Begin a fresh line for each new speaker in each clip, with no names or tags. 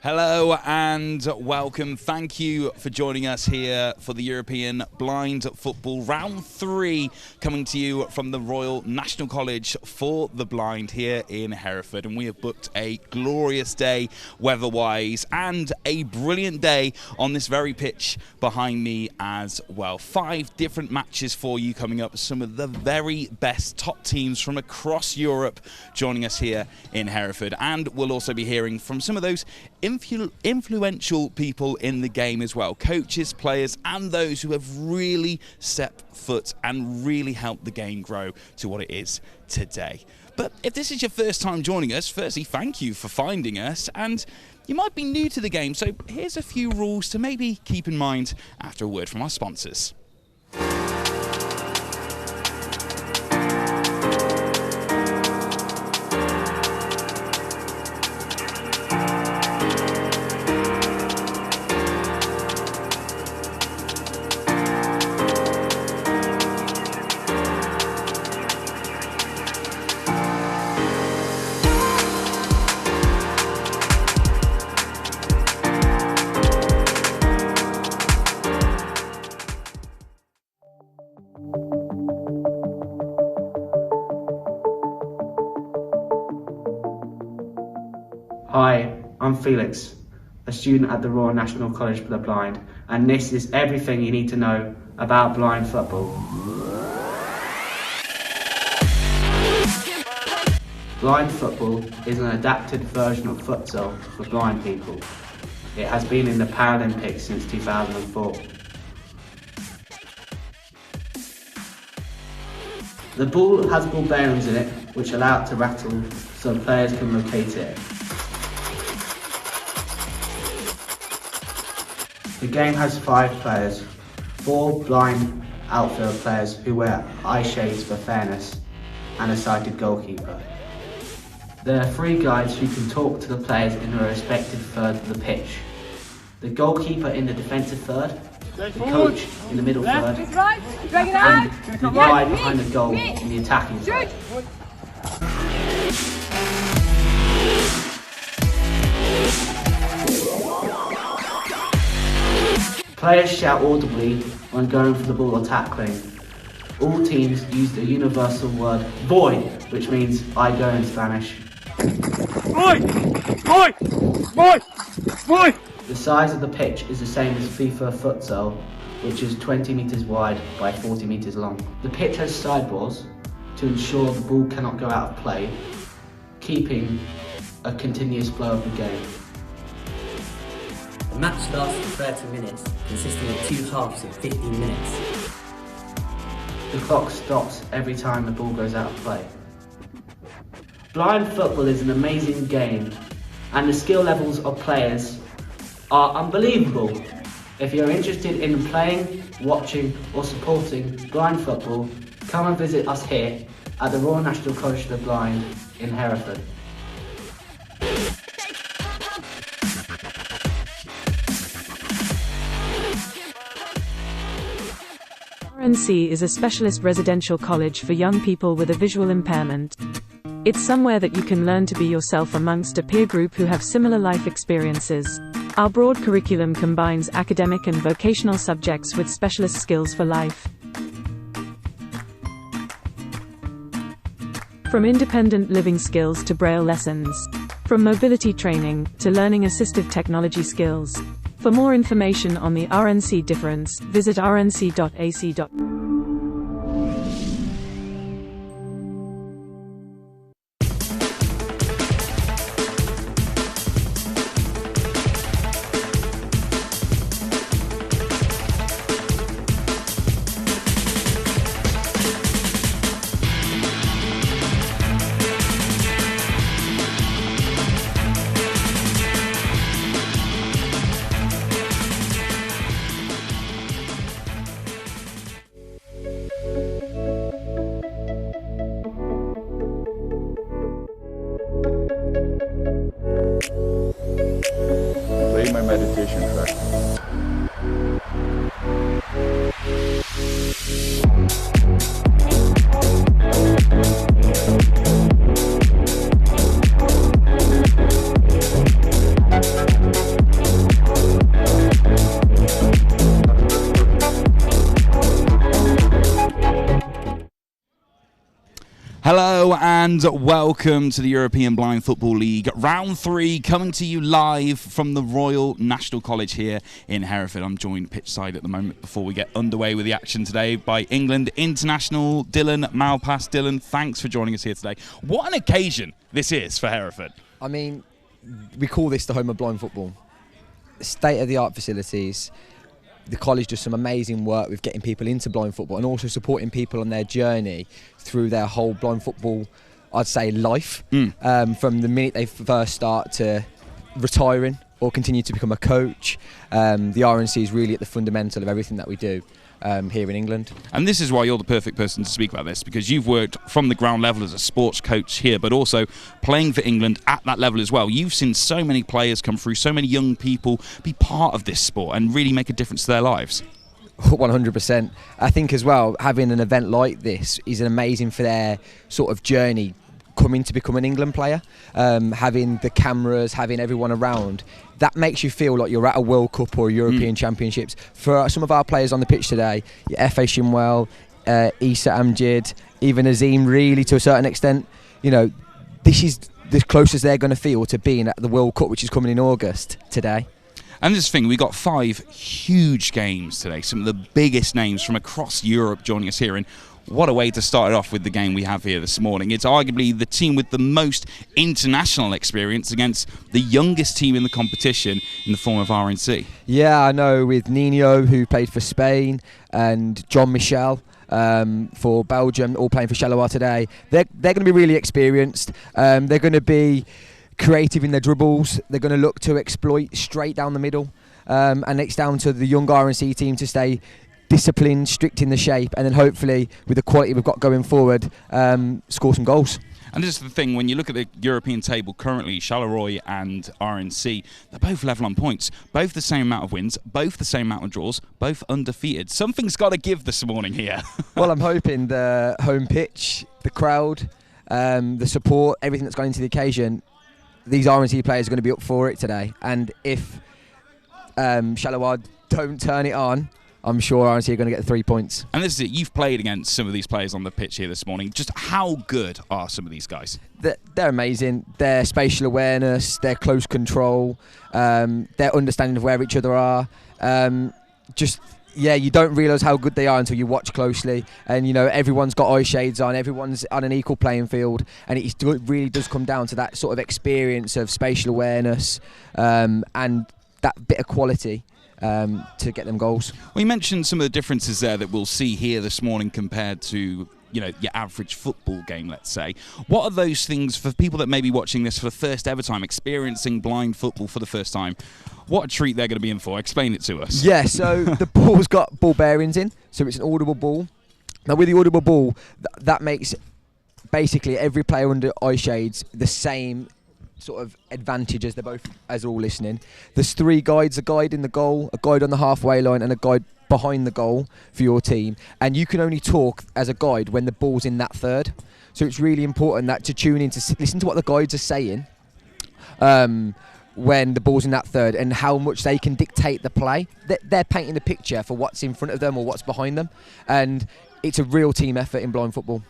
Hello and welcome. Thank you for joining us here for the European Blind Football Round 3, coming to you from the Royal National College for the Blind here in Hereford. And we have booked a glorious day weather-wise and a brilliant day on this very pitch behind me as well. 5 different matches for you coming up. Some of the very best top teams from across Europe joining us here in Hereford. And we'll also be hearing from some of those influential people in the game as well, coaches, players, and those who have really stepped foot and really helped the game grow to what it is today. But if this is your first time joining us, firstly, thank you for finding us, and you might be new to the game, so here's a few rules to maybe keep in mind after a word from our sponsors.
Hi, I'm Felix, a student at the Royal National College for the Blind, and this is everything you need to know about blind football. Blind football is an adapted version of futsal for blind people. It has been in the Paralympics since 2004. The ball has ball bearings in it, which allow it to rattle so players can locate it. The game has 5 players, 4 blind outfield players who wear eye shades for fairness, and a sighted goalkeeper. There are 3 guides who can talk to the players in their respective third of the pitch. The goalkeeper in the defensive third, the coach in the middle third, and the guide behind the goal in the attacking third. Players shout audibly when going for the ball or tackling. All teams use the universal word voy, which means I go in Spanish.
Voy! Voy! Voy! Voy!
The size of the pitch is the same as FIFA futsal, which is 20 metres wide by 40 metres long. The pitch has sidewalls to ensure the ball cannot go out of play, keeping a continuous flow of the game.
The match lasts for 30 minutes, consisting of 2 halves of 15 minutes.
The clock stops every time the ball goes out of play. Blind football is an amazing game, and the skill levels of players are unbelievable. If you're interested in playing, watching or supporting blind football, come and visit us here at the Royal National College of the Blind in Hereford.
RNC is a specialist residential college for young people with a visual impairment. It's somewhere that you can learn to be yourself amongst a peer group who have similar life experiences. Our broad curriculum combines academic and vocational subjects with specialist skills for life. From independent living skills to braille lessons. From mobility training to learning assistive technology skills. For more information on the RNC difference, visit rnc.ac.
Play my meditation track.
Hello and welcome to the European Blind Football League Round 3, coming to you live from the Royal National College here in Hereford. I'm joined pitchside at the moment before we get underway with the action today by England international Dylan Malpass. Dylan, thanks for joining us here today. What an occasion this is for Hereford.
I mean, we call this the home of blind football. State-of-the-art facilities. The college does some amazing work with getting people into blind football and also supporting people on their journey through their whole blind football, I'd say, life. From the minute they first start to retiring or continue to become a coach. The RNC is really at the fundamental of everything that we do here in England.
And this is why you're the perfect person to speak about this, because you've worked from the ground level as a sports coach here, but also playing for England at that level as well. You've seen so many players come through, so many young people be part of this sport and really make a difference to their lives.
100%. I think as well, having an event like this is amazing for their sort of journey coming to become an England player. Having the cameras, having everyone around, that makes you feel like you're at a World Cup or European Championships. For some of our players on the pitch today, F.A. Shinwell, Issa Amjid, even Azim, really to a certain extent, you know, this is the closest they're going to feel to being at the World Cup, which is coming in August today.
And this thing, we got 5 huge games today, some of the biggest names from across Europe joining us here. And what a way to start it off with the game we have here this morning. It's arguably the team with the most international experience against the youngest team in the competition in the form of RNC.
Yeah, I know, with Nino, who played for Spain, and John Michel for Belgium, all playing for Charleroi today. They're going to be really experienced. They're going to be creative in their dribbles. They're going to look to exploit straight down the middle. And it's down to the young RNC team to stay disciplined, strict in the shape, and then hopefully, with the quality we've got going forward, score some goals.
And this is the thing, when you look at the European table currently, Charleroi and RNC, they're both level on points, both the same amount of wins, both the same amount of draws, both undefeated. Something's got to give this morning here.
Well, I'm hoping the home pitch, the crowd, the support, everything that's gone into the occasion, these RNC players are going to be up for it today. And if Charleroi don't turn it on, I'm sure RNC are going to get the 3 points.
And this is it. You've played against some of these players on the pitch here this morning. Just how good are some of these guys?
They're amazing. Their spatial awareness, their close control, their understanding of where each other are. You don't realise how good they are until you watch closely. And, you know, everyone's got eye shades on. Everyone's on an equal playing field. And it really does come down to that sort of experience of spatial awareness and that bit of quality. To get them goals.
Well, you mentioned some of the differences there that we'll see here this morning compared to, you know, your average football game, let's say. What are those things for people that may be watching this for the first ever time, experiencing blind football for the first time? What a treat they're going to be in for. Explain it to us.
Yeah, so the ball's got ball bearings in, so it's an audible ball. Now, with the audible ball, that makes basically every player under eye shades the same sort of advantage as they're all listening. There's 3 guides: a guide in the goal, a guide on the halfway line, and a guide behind the goal for your team. And you can only talk as a guide when the ball's in that third. So it's really important that to tune in to listen to what the guides are saying when the ball's in that third, and how much they can dictate the play. They're painting the picture for what's in front of them or what's behind them, and it's a real team effort in blind football.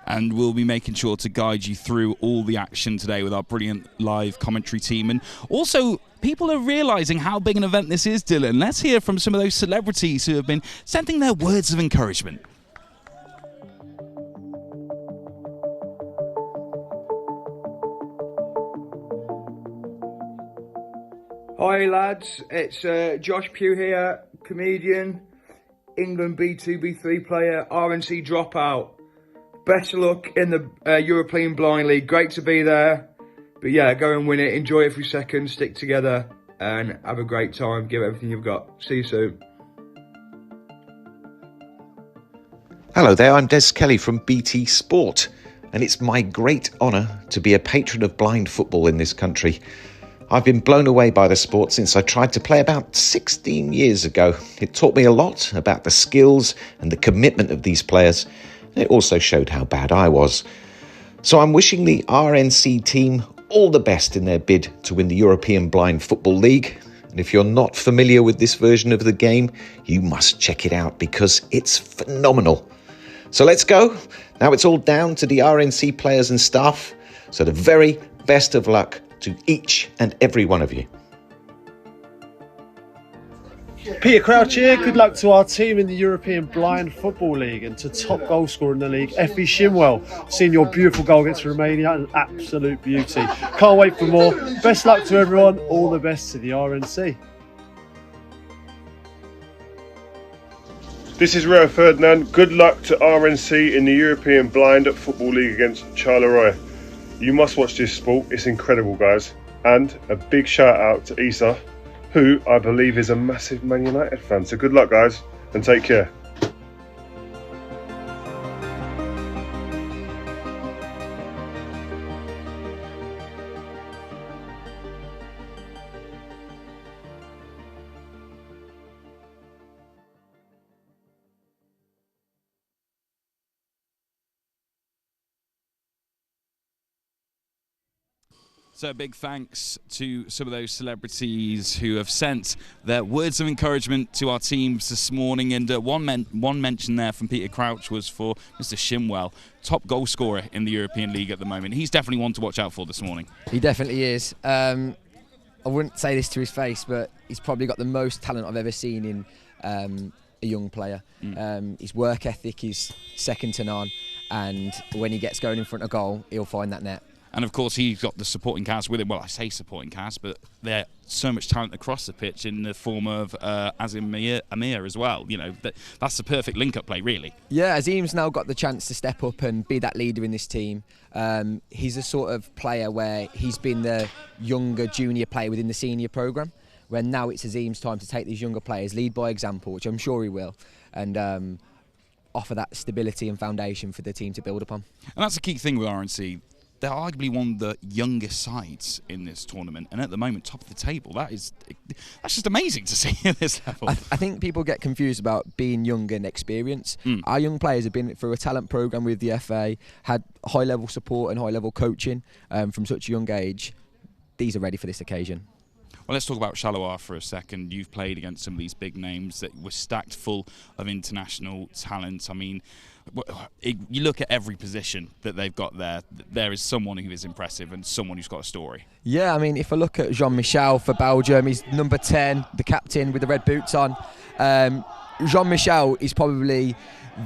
And we'll be making sure to guide you through all the action today with our brilliant live commentary team. And also, people are realising how big an event this is, Dylan. Let's hear from some of those celebrities who have been sending their words of encouragement.
Hi lads, it's Josh Pugh here, comedian, England B2, B3 player, RNC dropout. Best of luck in the European Blind League. Great to be there. But yeah, go and win it. Enjoy every second. Stick together and have a great time. Give everything you've got. See you soon.
Hello there, I'm Des Kelly from BT Sport. And it's my great honour to be a patron of blind football in this country. I've been blown away by the sport since I tried to play about 16 years ago. It taught me a lot about the skills and the commitment of these players. It also showed how bad I was. So I'm wishing the RNC team all the best in their bid to win the European Blind Football League. And if you're not familiar with this version of the game, you must check it out because it's phenomenal. So let's go. Now it's all down to the RNC players and staff. So the very best of luck to each and every one of you.
Peter Crouch here. Good luck to our team in the European Blind Football League and to top goal scorer in the league, Effie Shimwell. Seeing your beautiful goal against Romania, an absolute beauty. Can't wait for more. Best luck to everyone. All the best to the RNC.
This is Rio Ferdinand. Good luck to RNC in the European Blind Football League against Charleroi. You must watch this sport. It's incredible, guys. And a big shout out to Isa, who I believe is a massive Man United fan. So good luck, guys, and take care.
So a big thanks to some of those celebrities who have sent their words of encouragement to our teams this morning. And one mention there from Peter Crouch was for Mr. Shimwell, top goal scorer in the European League at the moment. He's definitely one to watch out for this morning.
He definitely is. I wouldn't say this to his face, but he's probably got the most talent I've ever seen in a young player. His work ethic is second to none, and when he gets going in front of goal, he'll find that net.
And of course, he's got the supporting cast with him. Well, I say supporting cast, but there's so much talent across the pitch in the form of Azim Amir as well. You know, that's the perfect link-up play, really. Yeah,
Azim's now got the chance to step up and be that leader in this team. He's a sort of player where he's been the younger junior player within the senior programme, where now it's Azim's time to take these younger players, lead by example, which I'm sure he will, and offer that stability and foundation for the team to build upon.
And that's the key thing with RNC. They're arguably one of the youngest sides in this tournament, and at the moment, top of the table. That's just amazing to see at this level.
I think people get confused about being young and experienced. Our young players have been through a talent programme with the FA, had high-level support and high-level coaching from such a young age. These are ready for this occasion.
Well, let's talk about Charleroi for a second. You've played against some of these big names that were stacked full of international talent. I mean, you look at every position that they've got there, there is someone who is impressive and someone who's got a story.
Yeah, I mean, if I look at Jean-Michel for Belgium, he's number 10, the captain with the red boots on. Jean-Michel is probably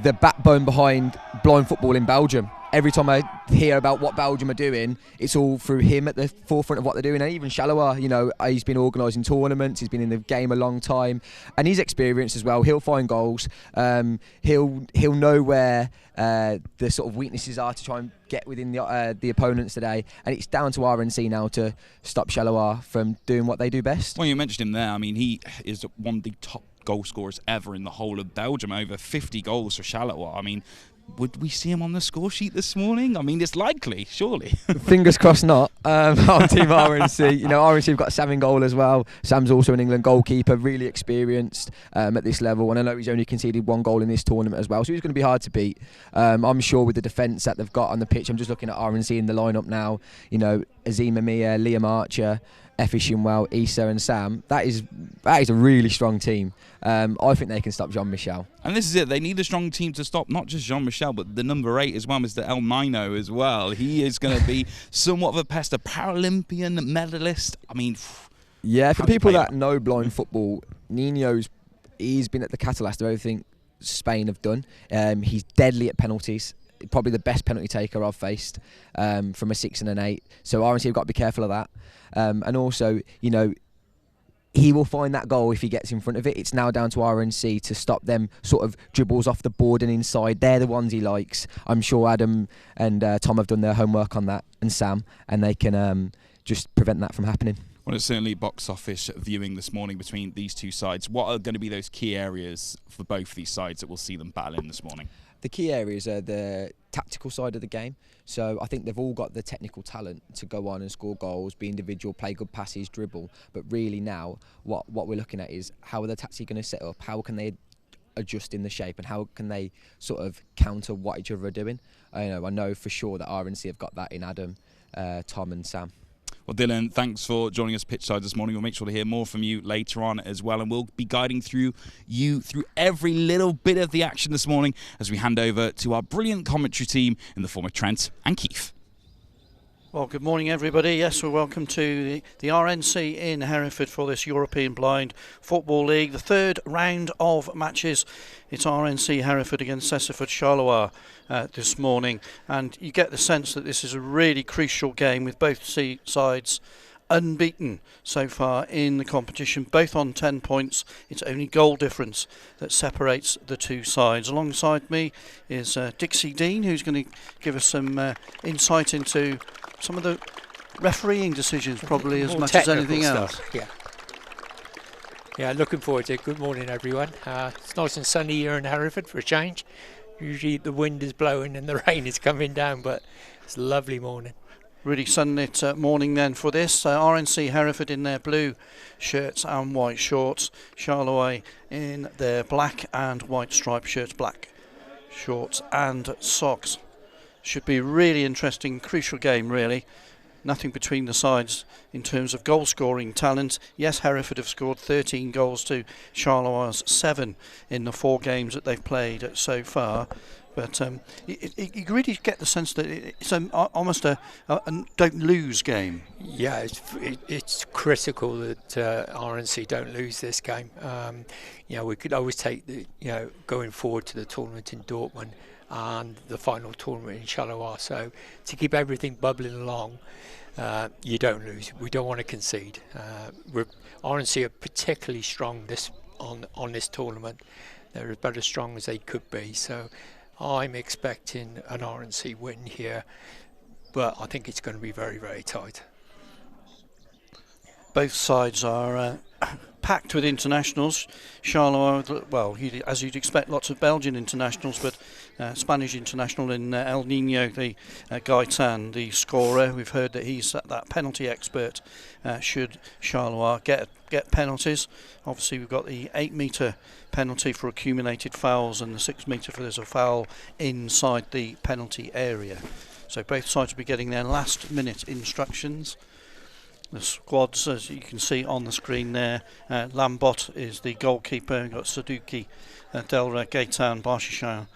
the backbone behind blind football in Belgium. Every time I hear about what Belgium are doing, it's all through him at the forefront of what they're doing. And even Charleroi, you know, he's been organising tournaments, he's been in the game a long time, and he's experienced as well. He'll find goals. He'll know where the sort of weaknesses are to try and get within the opponents today. And it's down to RNC now to stop Charleroi from doing what they do best.
Well, you mentioned him there. I mean, he is one of the top goal scorers ever in the whole of Belgium. Over 50 goals for Charleroi. I mean, would we see him on the score sheet this morning? I mean, it's likely, surely.
Fingers crossed not. On Team RNC, you know, RNC have got Sam in goal as well. Sam's also an England goalkeeper, really experienced at this level, and I know he's only conceded 1 goal in this tournament as well, so he's going to be hard to beat. I'm sure with the defence that they've got on the pitch, I'm just looking at RNC in the lineup now. You know, Azim Amir, Liam Archer, Effie Shinwell, Issa and Sam. That is a really strong team. I think they can stop Jean-Michel.
And this is it. They need a strong team to stop not just Jean-Michel, but the number 8 as well, Mr. El Nino as well. He is going to be somewhat of a pest, a Paralympian medalist. I mean,
yeah, for people that know blind football, he's been at the catalyst of everything Spain have done. He's deadly at penalties. Probably the best penalty taker I've faced from a 6 and an 8. So RNC have got to be careful of that. And also, you know, he will find that goal if he gets in front of it. It's now down to RNC to stop them sort of dribbles off the board and inside. They're the ones he likes. I'm sure Adam and Tom have done their homework on that, and Sam, and they can just prevent that from happening.
Well, it's certainly box office viewing this morning between these two sides. What are going to be those key areas for both these sides that we'll see them battling this morning?
The key areas are the tactical side of the game. So I think they've all got the technical talent to go on and score goals, be individual, play good passes, dribble. But really now, what we're looking at is how are the tactics going to set up? How can they adjust in the shape, and how can they sort of counter what each other are doing? I know for sure that RNC have got that in Adam, Tom and Sam.
Well, Dylan, thanks for joining us pitchside this morning. We'll make sure to hear more from you later on as well, and we'll be guiding through every little bit of the action this morning as we hand over to our brilliant commentary team in the form of Trent and Keith.
Well, good morning, everybody. Yes, we're welcome to the RNC in Hereford for this European Blind Football League, the 3rd round of matches. It's RNC Hereford against Cecifoot Charleroi this morning, and you get the sense that this is a really crucial game with both sides unbeaten so far in the competition, both on 10 points. It's only goal difference that separates the two sides. Alongside me is Dixie Dean, who's going to give us some insight into some of the refereeing decisions, probably as much as anything else.
Yeah, looking forward to it. Good morning, everyone. It's nice and sunny here in Hereford for a change. Usually the wind is blowing and the rain is coming down, but it's a lovely morning.
Really sunlit morning then for this. RNC Hereford in their blue shirts and white shorts. Charleroi in their black and white striped shirts, black shorts and socks. Should be a really interesting, crucial game, really. Nothing between the sides in terms of goal scoring talent. Yes, Hereford have scored 13 goals to Charleroi's 7 in the 4 games that they've played so far. But you really get the sense that it's almost a don't lose game.
Yeah, it's critical that RNC don't lose this game. We could always take going forward to the tournament in Dortmund and the final tournament in Charleroi. So to keep everything bubbling along, you don't lose. We don't want to concede. RNC are particularly strong on this tournament. They're about as strong as they could be. So I'm expecting an RNC win here, but I think it's going to be very, very tight.
Both sides are packed with internationals. Charleroi, well, as you'd expect, lots of Belgian internationals, but Spanish international in El Nino, the Gaitan, the scorer. We've heard that he's that penalty expert. Should Charleroi get penalties, obviously we've got the 8-metre penalty for accumulated fouls and the 6-metre for there's a foul inside the penalty area. So both sides will be getting their last-minute instructions. The squads, as you can see on the screen there, Lambot is the goalkeeper. We've got Saduki, Delra, Gaetan, Barshishan,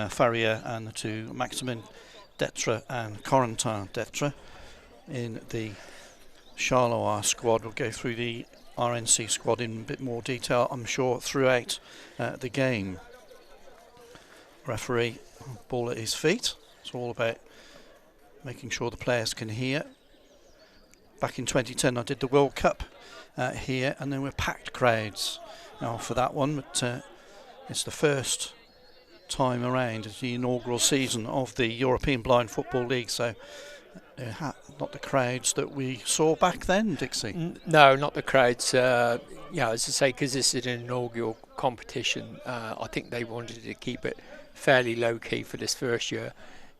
Faria, and the two Maximin Detra and Corentin Detra. In the Charleroi squad, we'll go through the RNC squad in a bit more detail, I'm sure, throughout the game. Referee, ball at his feet. It's all about making sure the players can hear. Back in 2010 I did the World Cup here, and there were packed crowds now for that one, but it's the first time around. It's the inaugural season of the European Blind Football League, so not the crowds that we saw back then, Dixie.
No, not the crowds. As I say, because this is an inaugural competition, I think they wanted to keep it fairly low key for this first year,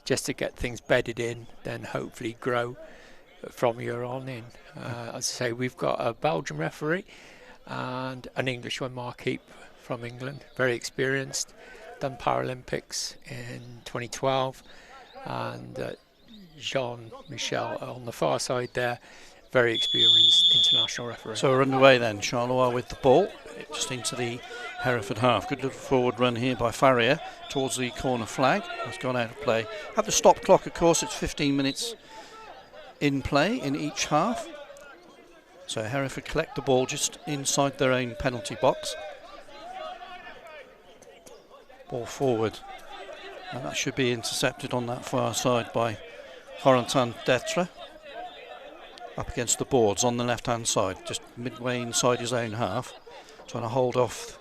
just to get things bedded in, then hopefully grow from here on in. As I say, we've got a Belgian referee and an English one, Mark Heap from England, very experienced, done Paralympics in 2012, and Jean-Michel on the far side there, very experienced international referee.
So we're underway then, Charleroi with the ball, just into the Hereford half. Good little forward run here by Faria towards the corner flag. Has gone out of play. At the stop clock, of course, it's 15 minutes in play in each half. So Hereford collect the ball just inside their own penalty box. Ball forward, and that should be intercepted on that far side by Corentin Detra. Up against the boards on the left hand side, just midway inside his own half, trying to hold off.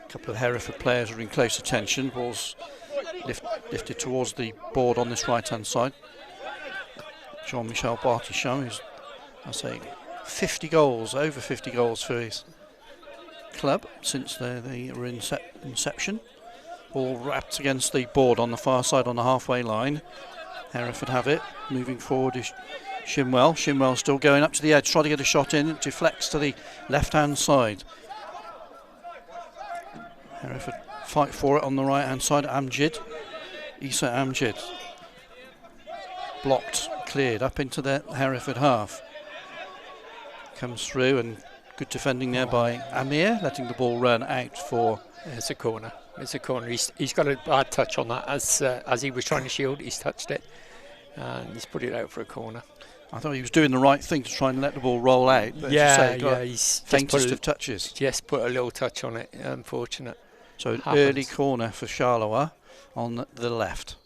A couple of Hereford players are in close attention. Ball's lifted towards the board on this right hand side. Jean-Michel Bartichon, who's, I say, 50 goals, over 50 goals for his club since they were in inception. Ball wrapped against the board on the far side on the halfway line. Hereford have it. Moving forward is Shimwell. Shimwell still going up to the edge, trying to get a shot in. It deflects to the left-hand side. Hereford fight for it on the right-hand side. Amjid. Issa Amjid. Blocked, cleared up into the Hereford half. Comes through, and good defending there by Amir, letting the ball run out for...
It's a corner. It's a corner. He's got a bad touch on that. As he was trying to shield, he's touched it. And he's put it out for a corner.
I thought he was doing the right thing to try and let the ball roll out. But
he's
faintest of touches.
Just put a little touch on it. Unfortunate.
So an early corner for Charleroi on the left.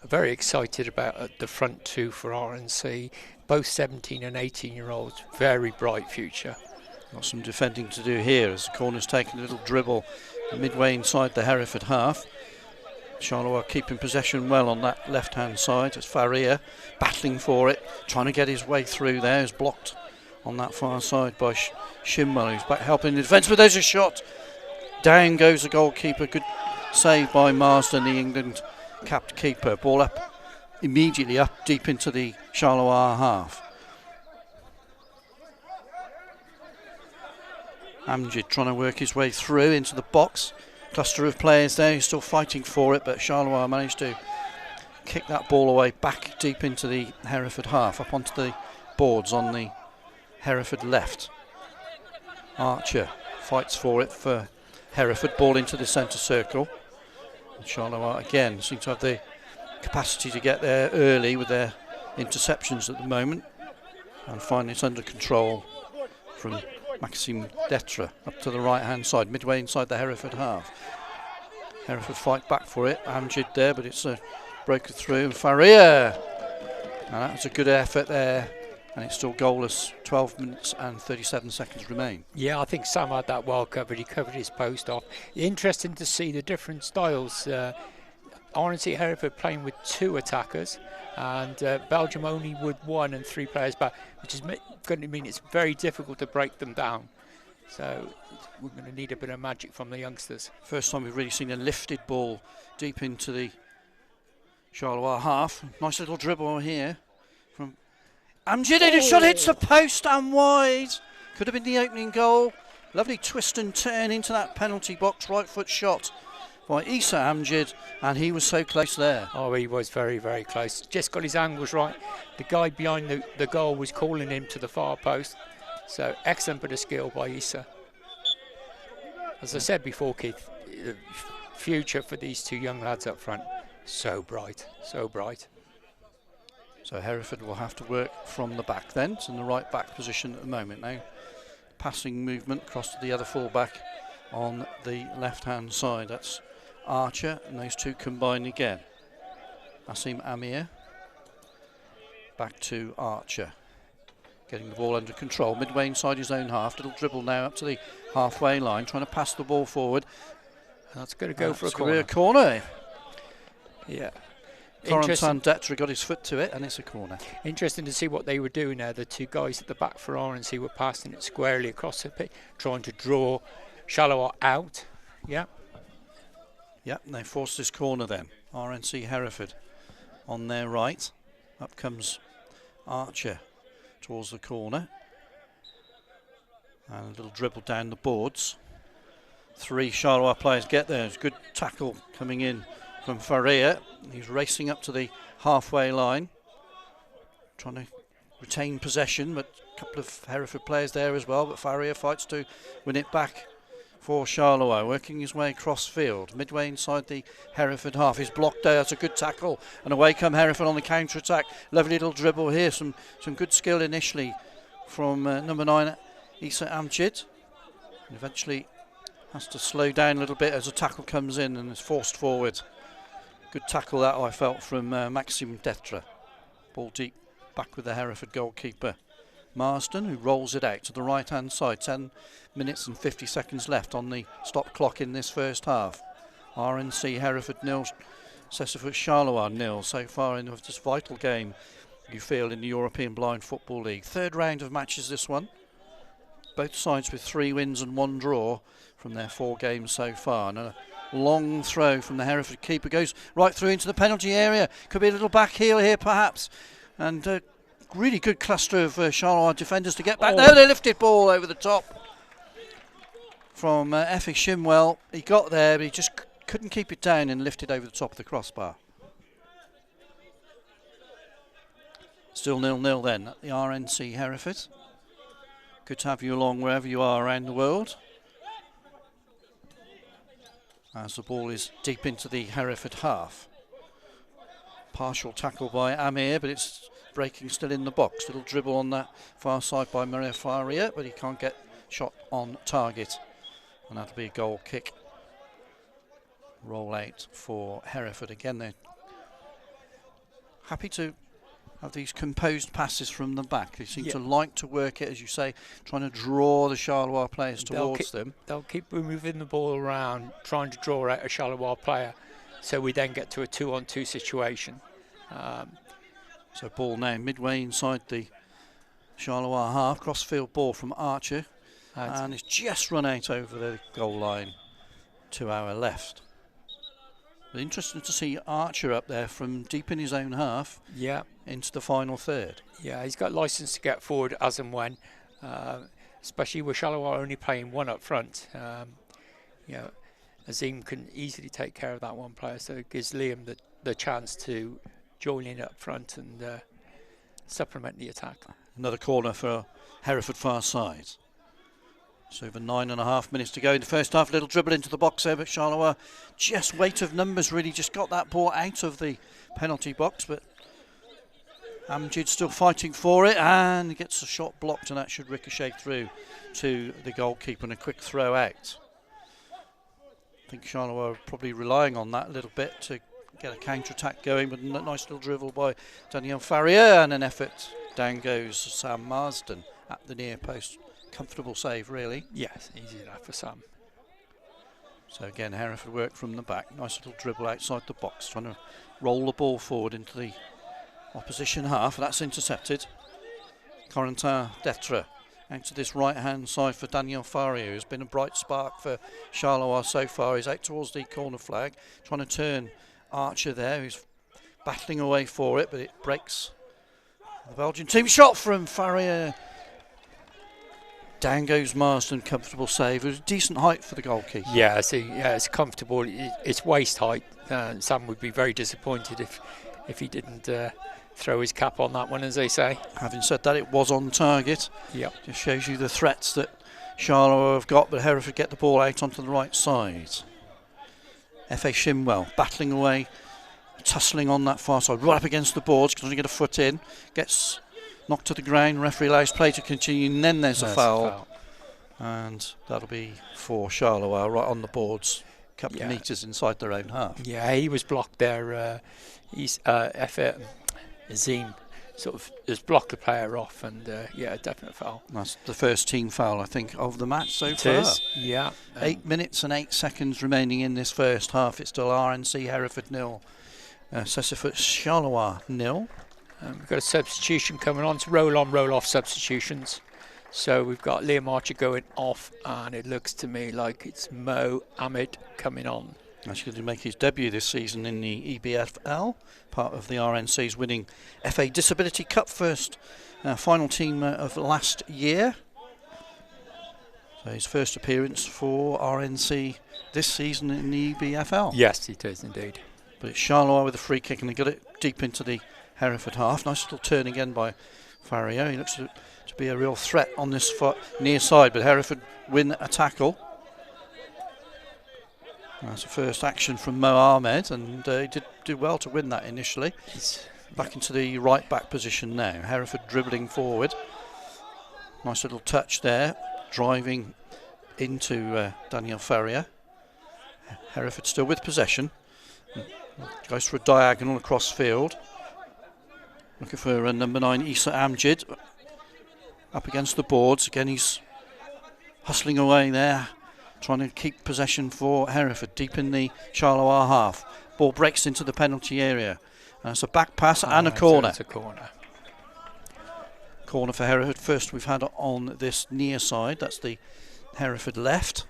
Very excited about the front two for RNC. Both 17 and 18-year-olds. Very bright future.
Got some defending to do here as the corner's taking a little dribble midway inside the Hereford half. Charleroi keeping possession well on that left-hand side. It's Faria battling for it, trying to get his way through there. Is blocked on that far side by Shimwell, who's back helping the defence. But there's a shot. Down goes the goalkeeper. Good save by Marsden, the England capped keeper. Ball up, immediately up deep into the Charleroi half. Amjid trying to work his way through into the box. Cluster of players there who's still fighting for it, but Charleroi managed to kick that ball away back deep into the Hereford half, up onto the boards on the Hereford left. Archer fights for it for Hereford, ball into the centre circle. And Charleroi again seem to have the capacity to get there early with their interceptions at the moment, and finally it's under control from Maxime Detra up to the right hand side, midway inside the Hereford half. Hereford fight back for it. Amjid there, but it's broken through. And Faria! And that was a good effort there. And it's still goalless. 12 minutes and 37 seconds remain.
Yeah, I think Sam had that well covered. He covered his post off. Interesting to see the different styles. RNC Hereford playing with two attackers, and Belgium only with one and three players back, which is going to mean it's very difficult to break them down. So we're going to need a bit of magic from the youngsters.
First time we've really seen a lifted ball deep into the Charleroi half. Nice little dribble here from Amjid. A shot hits the post and wide. Could have been the opening goal. Lovely twist and turn into that penalty box. Right foot shot by Issa Amjad, and he was so close there.
Oh, he was very, very close. Just got his angles right. The guy behind the goal was calling him to the far post. So excellent bit of skill by Issa. As I said before, Keith, the future for these two young lads up front, so bright, so bright.
So Hereford will have to work from the back then. It's in the right back position at the moment now. Passing movement across to the other full-back on the left-hand side. That's Archer, and those two combine again. Asim Amir. Back to Archer. Getting the ball under control. Midway inside his own half. Little dribble now up to the halfway line. Trying to pass the ball forward.
That's going to go for a
corner.
corner. Yeah.
Corentin Detra got his foot to it, and it's a corner.
Interesting to see what they were doing there. The two guys at the back for RNC were passing it squarely across the pitch, trying to draw Charleroi out. Yeah.
Yeah, and they forced this corner then. RNC Hereford on their right. Up comes Archer towards the corner. And a little dribble down the boards. 3 Charleroi players get there. It's a good tackle coming in from Faria. He's racing up to the halfway line, trying to retain possession, but a couple of Hereford players there as well. But Faria fights to win it back for Charleroi, working his way across field, midway inside the Hereford half. He's blocked there. That's a good tackle, and away come Hereford on the counter attack. Lovely little dribble here. Some good skill initially from number 9 Issa Amjad, and eventually has to slow down a little bit as a tackle comes in and is forced forward. Good tackle that I felt from Maxime Detra. Ball deep back with the Hereford goalkeeper Marsden, who rolls it out to the right hand side. 10 minutes and 50 seconds left on the stop clock in this first half. RNC Hereford 0, Cecifoot Charleroi 0 so far in this vital game, you feel, in the European Blind Football League. Third round of matches this one. Both sides with 3 wins and 1 draw from their 4 games so far. And a long throw from the Hereford keeper goes right through into the penalty area. Could be a little back heel here perhaps. And really good cluster of Charleroi defenders to get back. There, they lifted ball over the top from Effie Shimwell. He got there, but he just couldn't keep it down and lifted over the top of the crossbar. Still 0-0 then at the RNC Hereford. Good to have you along wherever you are around the world. As the ball is deep into the Hereford half. Partial tackle by Amir, but it's breaking still in the box. Little dribble on that far side by Maria Faria, but he can't get shot on target. And that'll be a goal kick. Roll out for Hereford. Again, they're happy to have these composed passes from the back. They seem to like to work it, as you say, trying to draw the Charleroi players towards them.
They'll keep moving the ball around, trying to draw out a Charleroi player, so we then get to a 2-on-2 situation.
So ball now midway inside the Charleroi half. Crossfield ball from Archer. And it's just run out over the goal line to our left. But interesting to see Archer up there from deep in his own half into the final third.
Yeah, he's got licence to get forward as and when, especially with Charleroi only playing 1 up front. Azim can easily take care of that one player, so it gives Liam the chance to join in up front and supplement the attack.
Another corner for Hereford far side. So over 9.5 minutes to go in the first half. Little dribble into the box there, but Charleroi, just weight of numbers, really just got that ball out of the penalty box. But Amjad still fighting for it, and gets a shot blocked, and that should ricochet through to the goalkeeper and a quick throw out. I think Charleroi are probably relying on that a little bit to get a counter-attack going, with a nice little dribble by Daniel Farrier, and an effort. Down goes Sam Marsden at the near post. Comfortable save, really.
Yes, easy enough for Sam.
So again, Hereford work from the back. Nice little dribble outside the box, trying to roll the ball forward into the opposition half. That's intercepted. Corentin Detra out to this right-hand side for Daniel Faria, who's been a bright spark for Charleroi so far. He's out towards the corner flag, trying to turn Archer there, who's battling away for it, but it breaks the Belgian team. Shot from Faria. Down goes Marsden, comfortable save. It was a decent height for the goalkeeper.
Yeah, it's comfortable. It's waist height. Sam would be very disappointed if he didn't throw his cap on that one, as they say.
Having said that, it was on target.
Yep.
Just shows you the threats that Charleroi have got, but Hereford get the ball out onto the right side. F.A. Shimwell battling away, tussling on that far side, right up against the boards, trying to get a foot in, gets knocked to the ground, referee allows play to continue, and then there's a foul. And that'll be for Charleroi, right on the boards, a couple of metres inside their own half.
Yeah, he was blocked there. Azim sort of has blocked the player off, and definite foul.
That's the first team foul, I think, of the match so
It
far.
is, yeah.
8 minutes and 8 seconds remaining in this first half. It's still RNC Hereford 0, Cecifoot Charleroi 0.
We've got a substitution coming on. It's roll-on, roll-off substitutions. So we've got Liam Archer going off, and it looks to me like it's Mo Ahmed coming on.
Actually going to make his debut this season in the EBFL, part of the RNC's winning FA Disability Cup, first final team of last year. So his first appearance for RNC this season in the EBFL.
Yes, it is indeed.
But it's Charleroi with a free kick, and they got it deep into the Hereford half. Nice little turn again by Fario. He looks to be a real threat on this near side, but Hereford win a tackle. That's the first action from Mo Ahmed, and he did do well to win that initially. He's back into the right back position now. Hereford dribbling forward. Nice little touch there, driving into Daniel Ferrier. Hereford still with possession. Goes for a diagonal across field. Looking for number 9, Issa Amjid. Up against the boards. Again, he's hustling away there, trying to keep possession for Hereford deep in the Charleroi half. Ball breaks into the penalty area. It's a back pass and a corner.
It's a corner.
Corner for Hereford. First we've had on this near side. That's the Hereford left.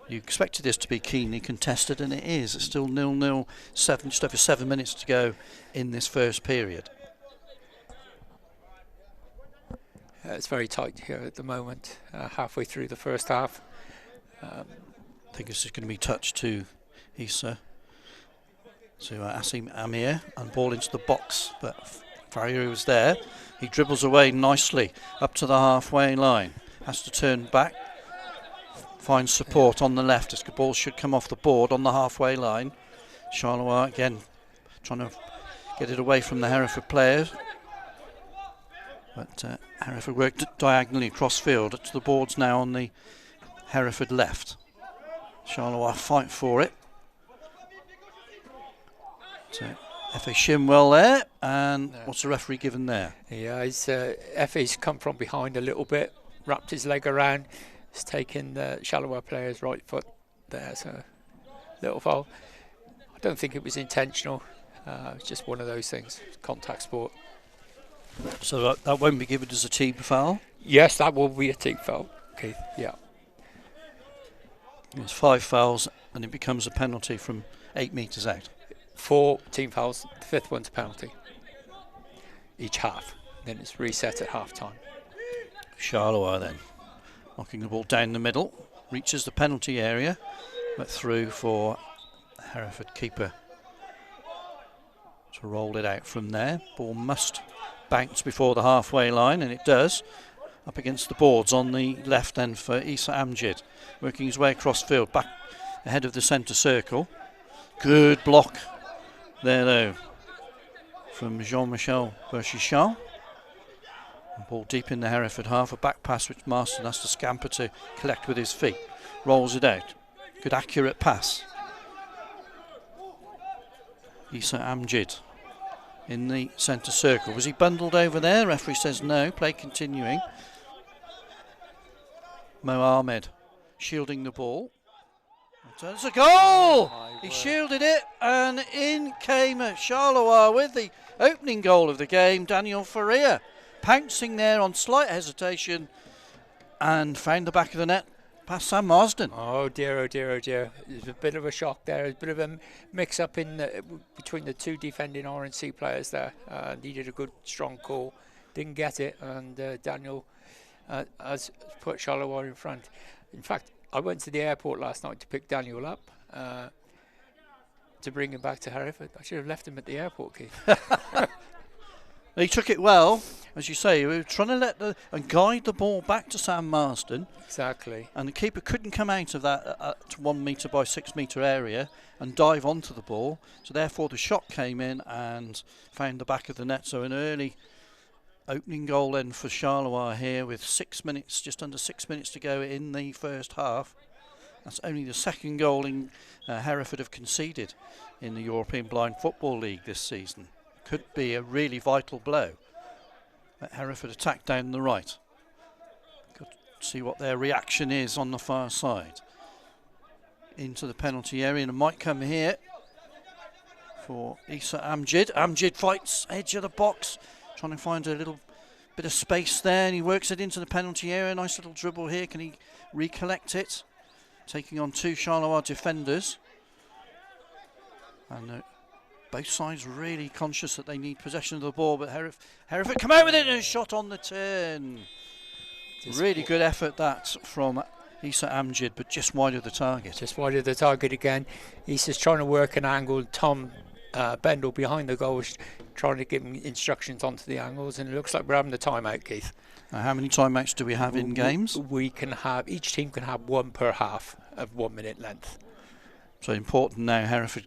You expected this to be keenly contested, and it is. It's still 0-0, just over 7 minutes to go in this first period.
It's very tight here at the moment, halfway through the first half.
I think this is going to be touched to Issa, to Asim Amir, and ball into the box, but Farrier was there. He dribbles away nicely up to the halfway line, has to turn back, finds support on the left as the ball should come off the board on the halfway line. Charleroi again trying to get it away from the Hereford players. But Hereford worked diagonally across field to the boards now on the Hereford left. Charleroi fight for it. So F.A. Shimwell there, and what's the referee given there?
Yeah, F.A.'s come from behind a little bit, wrapped his leg around, has taken the Charleroi player's right foot there, so little foul. I don't think it was intentional, it's just one of those things, contact sport.
So that won't be given as a team foul?
Yes, that will be a team foul, Keith, yeah.
It's 5 fouls and it becomes a penalty from 8 metres out.
4 team fouls, the 5th one's a penalty. Each half, then it's reset at half time.
Charleroi then, knocking the ball down the middle, reaches the penalty area, but through for Hereford keeper to roll it out from there. Ball must bounce before the halfway line, and it does. Up against the boards on the left end for Issa Amjid, working his way across field, back ahead of the centre circle. Good block there though from Jean-Michel Berchichon. Ball deep in the Hereford half, a back pass which Marston has to scamper to collect with his feet. Rolls it out. Good accurate pass. Issa Amjid in the centre circle. Was he bundled over there? Referee says no. Play continuing. Mo Ahmed shielding the ball. It's a goal! He shielded it, and in came Charleroi with the opening goal of the game, Daniel Ferrier. Pouncing there on slight hesitation and found the back of the net past Sam Marsden.
Oh dear, oh dear, oh dear. There's a bit of a shock there. There's a bit of a mix-up between the two defending RNC players there. Needed a good, strong call. didn't get it, and Daniel has put Charleroi in front. In fact, I went to the airport last night to pick Daniel up to bring him back to Hereford. I should have left him at the airport, Keith.
He took it well, as you say. We were trying to and guide the ball back to Sam Marsden.
Exactly.
And the keeper couldn't come out of that 1 metre by 6 metre area and dive onto the ball. So therefore the shot came in and found the back of the net. So an early opening goal then for Charleroi here with 6 minutes, just under 6 minutes to go in the first half. That's only the second goal in Hereford have conceded in the European Blind Football League this season. Could be a really vital blow. Let Hereford attack down the right. Got to see what their reaction is on the far side. Into the penalty area, and it might come here for Issa Amjid. Amjid fights edge of the box, trying to find a little bit of space there, and he works it into the penalty area. Nice little dribble here. Can he recollect it? Taking on 2 Charleroi defenders. And both sides really conscious that they need possession of the ball, but Hereford come out with it and a shot on the turn. Really good effort that from Issa Amjid, but just wide of the target.
Just wide of the target again. Issa's trying to work an angle. Tom Bendel behind the goal is trying to give him instructions onto the angles, and it looks like we're having a timeout, Keith.
How many timeouts do we have in games?
We can have, each team can have 1 per half of 1 minute length.
So important now, Hereford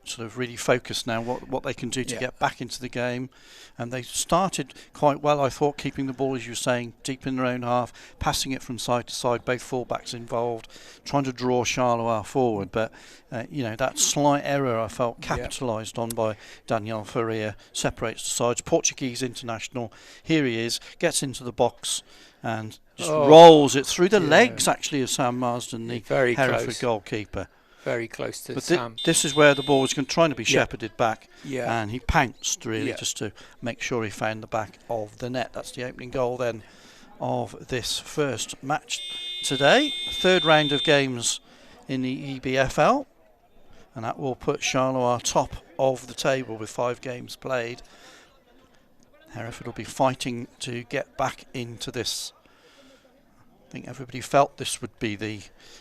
sort of really focused now what they can do to get back into the game, and they started quite well, I thought, keeping the ball, as you were saying, deep in their own half, passing it from side to side, both fullbacks involved, trying to draw Charleroi forward, but that slight error I felt capitalised on by Daniel Faria separates the sides. Portuguese international, here he is, gets into the box and just rolls it through the legs actually of Sam Marsden, the Hereford goalkeeper.
Very close to
but
Sam.
This is where the ball was trying to be shepherded back,
Yeah.
and he pounced really just to make sure he found the back of the net. That's the opening goal then of this first match today. Third round of games in the EBFL, and that will put Charleroi top of the table with 5 games played. Hereford will be fighting to get back into this. I think everybody felt this would be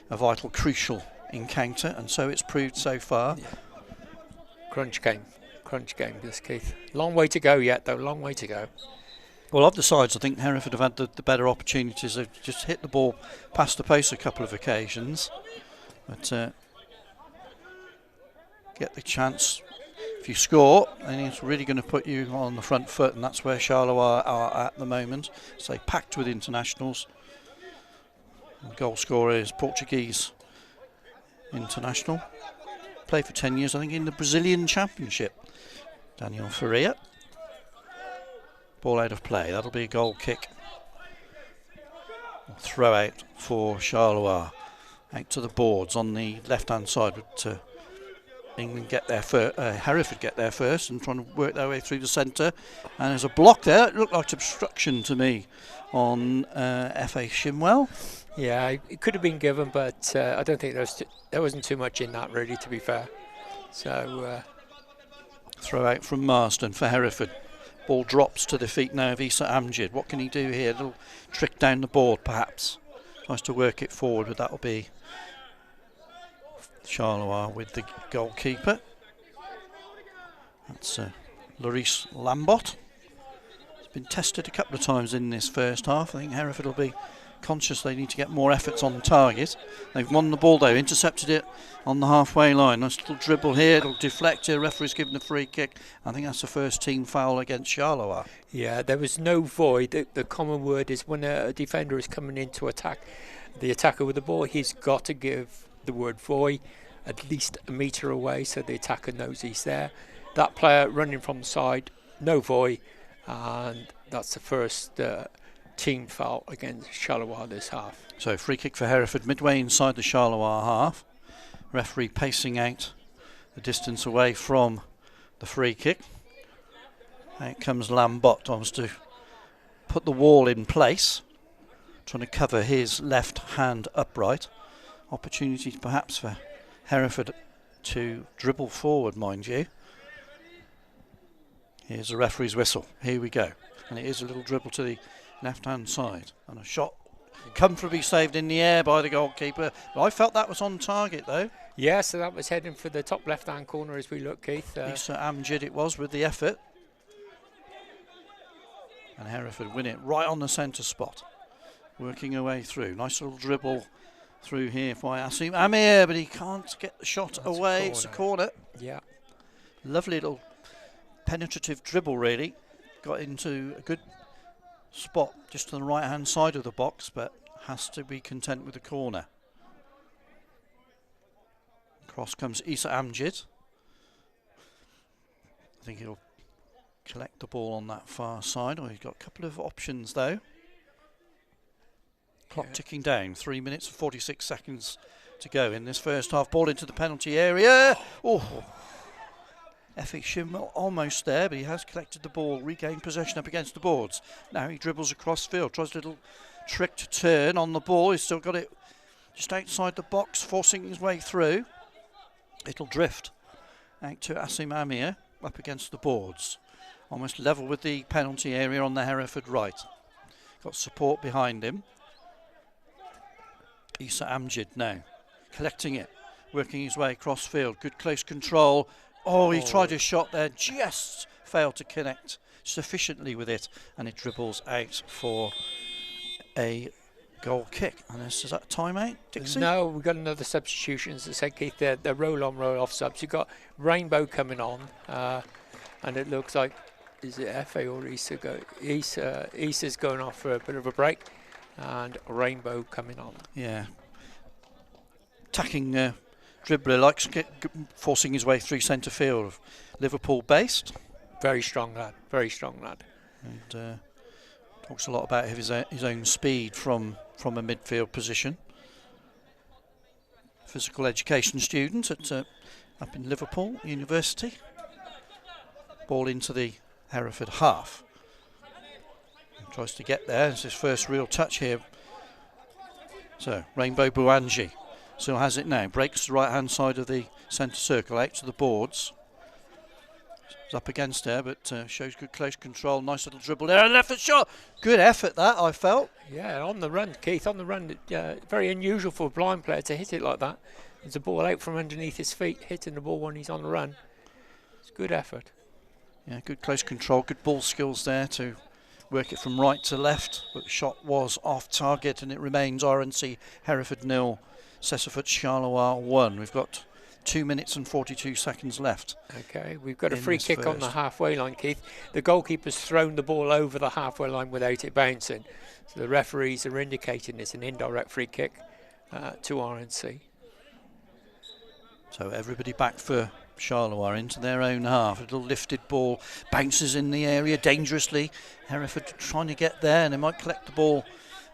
a vital, crucial encounter, and so it's proved so far.
Crunch game this, Keith. Long way to go yet though, long way to go.
Well, of the sides, I think Hereford have had the better opportunities. They've just hit the ball past the post a couple of occasions, but get the chance. If you score, then it's really going to put you on the front foot, and that's where Charleroi are at the moment. So they packed with internationals. The goal scorer is Portuguese international, played for 10 years I think in the Brazilian Championship, Daniel Faria. Ball out of play, that'll be a goal kick. Throw out for Charleroi, out to the boards on the left hand side, but England get there first, Hereford get there first and trying to work their way through the centre, and there's a block there. It looked like obstruction to me on F.A. Shimwell.
Yeah, it could have been given, but I don't think there wasn't too much in that, really, to be fair. So
throw out from Marsden for Hereford. Ball drops to the feet now of Issa Amjid. What can he do here? A little trick down the board, perhaps. Tries to work it forward, but that'll be Charleroi with the goalkeeper. That's Laurice Lambot. It's been tested a couple of times in this first half. I think Hereford will be conscious they need to get more efforts on target. They've won the ball though, intercepted it on the halfway line. Nice little dribble here, it'll deflect here. Referee's given a free kick. I think that's the first team foul against Charleroi.
Yeah, there was no void. The common word is when a defender is coming in to attack the attacker with the ball, he's got to give the word void at least a metre away so the attacker knows he's there. That player running from the side, no void, and that's the first team foul against Charleroi this half.
So free kick for Hereford midway inside the Charleroi half. Referee pacing out the distance away from the free kick. Out comes Lambot, wants to put the wall in place, trying to cover his left hand upright. Opportunities perhaps for Hereford to dribble forward, mind you. Here's the referee's whistle. Here we go. And it is a little dribble to the left-hand side. And a shot comfortably saved in the air by the goalkeeper. But I felt that was on target, though.
Yeah, so that was heading for the top left-hand corner as we look, Keith.
Issa Amjid it was with the effort. And Hereford win it right on the centre spot. Working her way through. Nice little dribble through here for Asim Amir, but he can't get the shot away. It's a corner.
Yeah.
Lovely little penetrative dribble, really. Got into a good spot just to the right-hand side of the box, but has to be content with the corner. Cross comes Issa Amjid. I think he'll collect the ball on that far side. Oh, he's got a couple of options though. Clock ticking down. 3 minutes and 46 seconds to go in this first half. Ball into the penalty area. Oh, Efi Shim almost there, but he has collected the ball, regained possession up against the boards. Now he dribbles across field, tries a little tricked turn on the ball. He's still got it just outside the box, forcing his way through. It'll drift out to Asim Amir up against the boards. Almost level with the penalty area on the Hereford right. Got support behind him. Issa Amjid now collecting it, working his way across field. Good close control. Oh, he tried a shot there, just failed to connect sufficiently with it, and it dribbles out for a goal kick. And is that a timeout, Dixie?
No, we've got another substitution. As I said, Keith, they're roll-on, roll-off subs. You've got Rainbow coming on, and it looks like, is it Efe or Issa? Issa's going off for a bit of a break, and Rainbow coming on.
Yeah. Attacking dribbler, likes forcing his way through centre field. Liverpool-based.
Very strong lad, very strong lad.
And talks a lot about his own speed from a midfield position. Physical education student at up in Liverpool University. Ball into the Hereford half. He tries to get there. It's his first real touch here. So Rainbow Bouangi still has it now. Breaks the right hand side of the centre circle out to the boards. It's up against there, but shows good close control. Nice little dribble there and left foot shot. Good effort that, I felt.
Yeah, on the run, Keith, on the run. Very unusual for a blind player to hit it like that. There's a ball out from underneath his feet, hitting the ball when he's on the run. It's good effort.
Yeah, good close control, good ball skills there to work it from right to left. But the shot was off target, and it remains RNC Hereford 0, Cecifoot Charleroi 1. We've got 2 minutes and 42 seconds left.
Okay, we've got a free kick on the halfway line, Keith. The goalkeeper's thrown the ball over the halfway line without it bouncing. So the referees are indicating it's an indirect free kick to RNC.
So everybody back for Charleroi into their own half. A little lifted ball bounces in the area dangerously. Hereford trying to get there, and they might collect the ball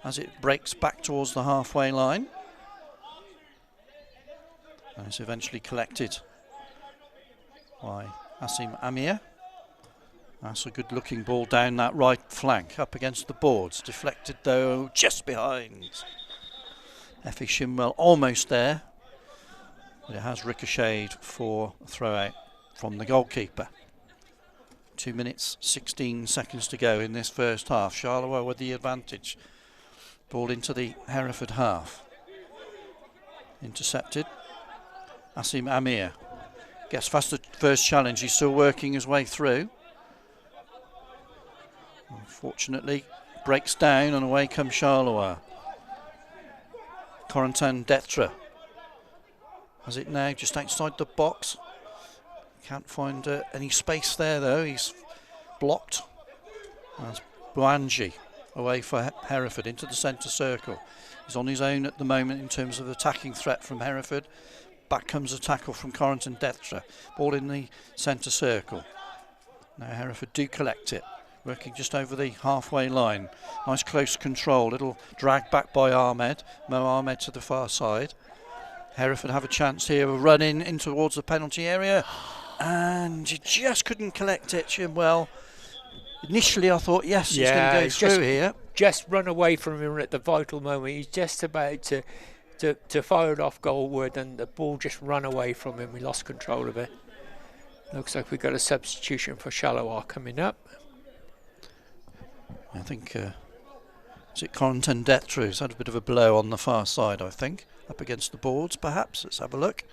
as it breaks back towards the halfway line. And it's eventually collected by Asim Amir. That's a good looking ball down that right flank up against the boards. Deflected though, just behind. Efi Shimwell almost there, but it has ricocheted for a throw out from the goalkeeper. 2 minutes 16 seconds to go in this first half. Charleroi with the advantage. Ball into the Hereford half. Intercepted. Asim Amir gets past the first challenge. He's still working his way through. Unfortunately, breaks down and away comes Charleroi. Corentin Detra has it now just outside the box. Can't find any space there though. He's blocked. That's Bouangi away for Hereford into the centre circle. He's on his own at the moment in terms of attacking threat from Hereford. Back comes a tackle from Corentin Detra. Ball in the centre circle. Now Hereford do collect it. Working just over the halfway line. Nice close control. Little drag back by Ahmed. Mo Ahmed to the far side. Hereford have a chance here of running in towards the penalty area. And you just couldn't collect it, Shimwell. Initially I thought, yes, he's going to go through here.
Just run away from him at the vital moment. He's just about to fire it off goalward, and the ball just ran away from him. We lost control of it. Looks like we've got a substitution for Charleroi coming up.
I think, is it Corentin Detra who's had a bit of a blow on the far side, I think, up against the boards perhaps. Let's have a look.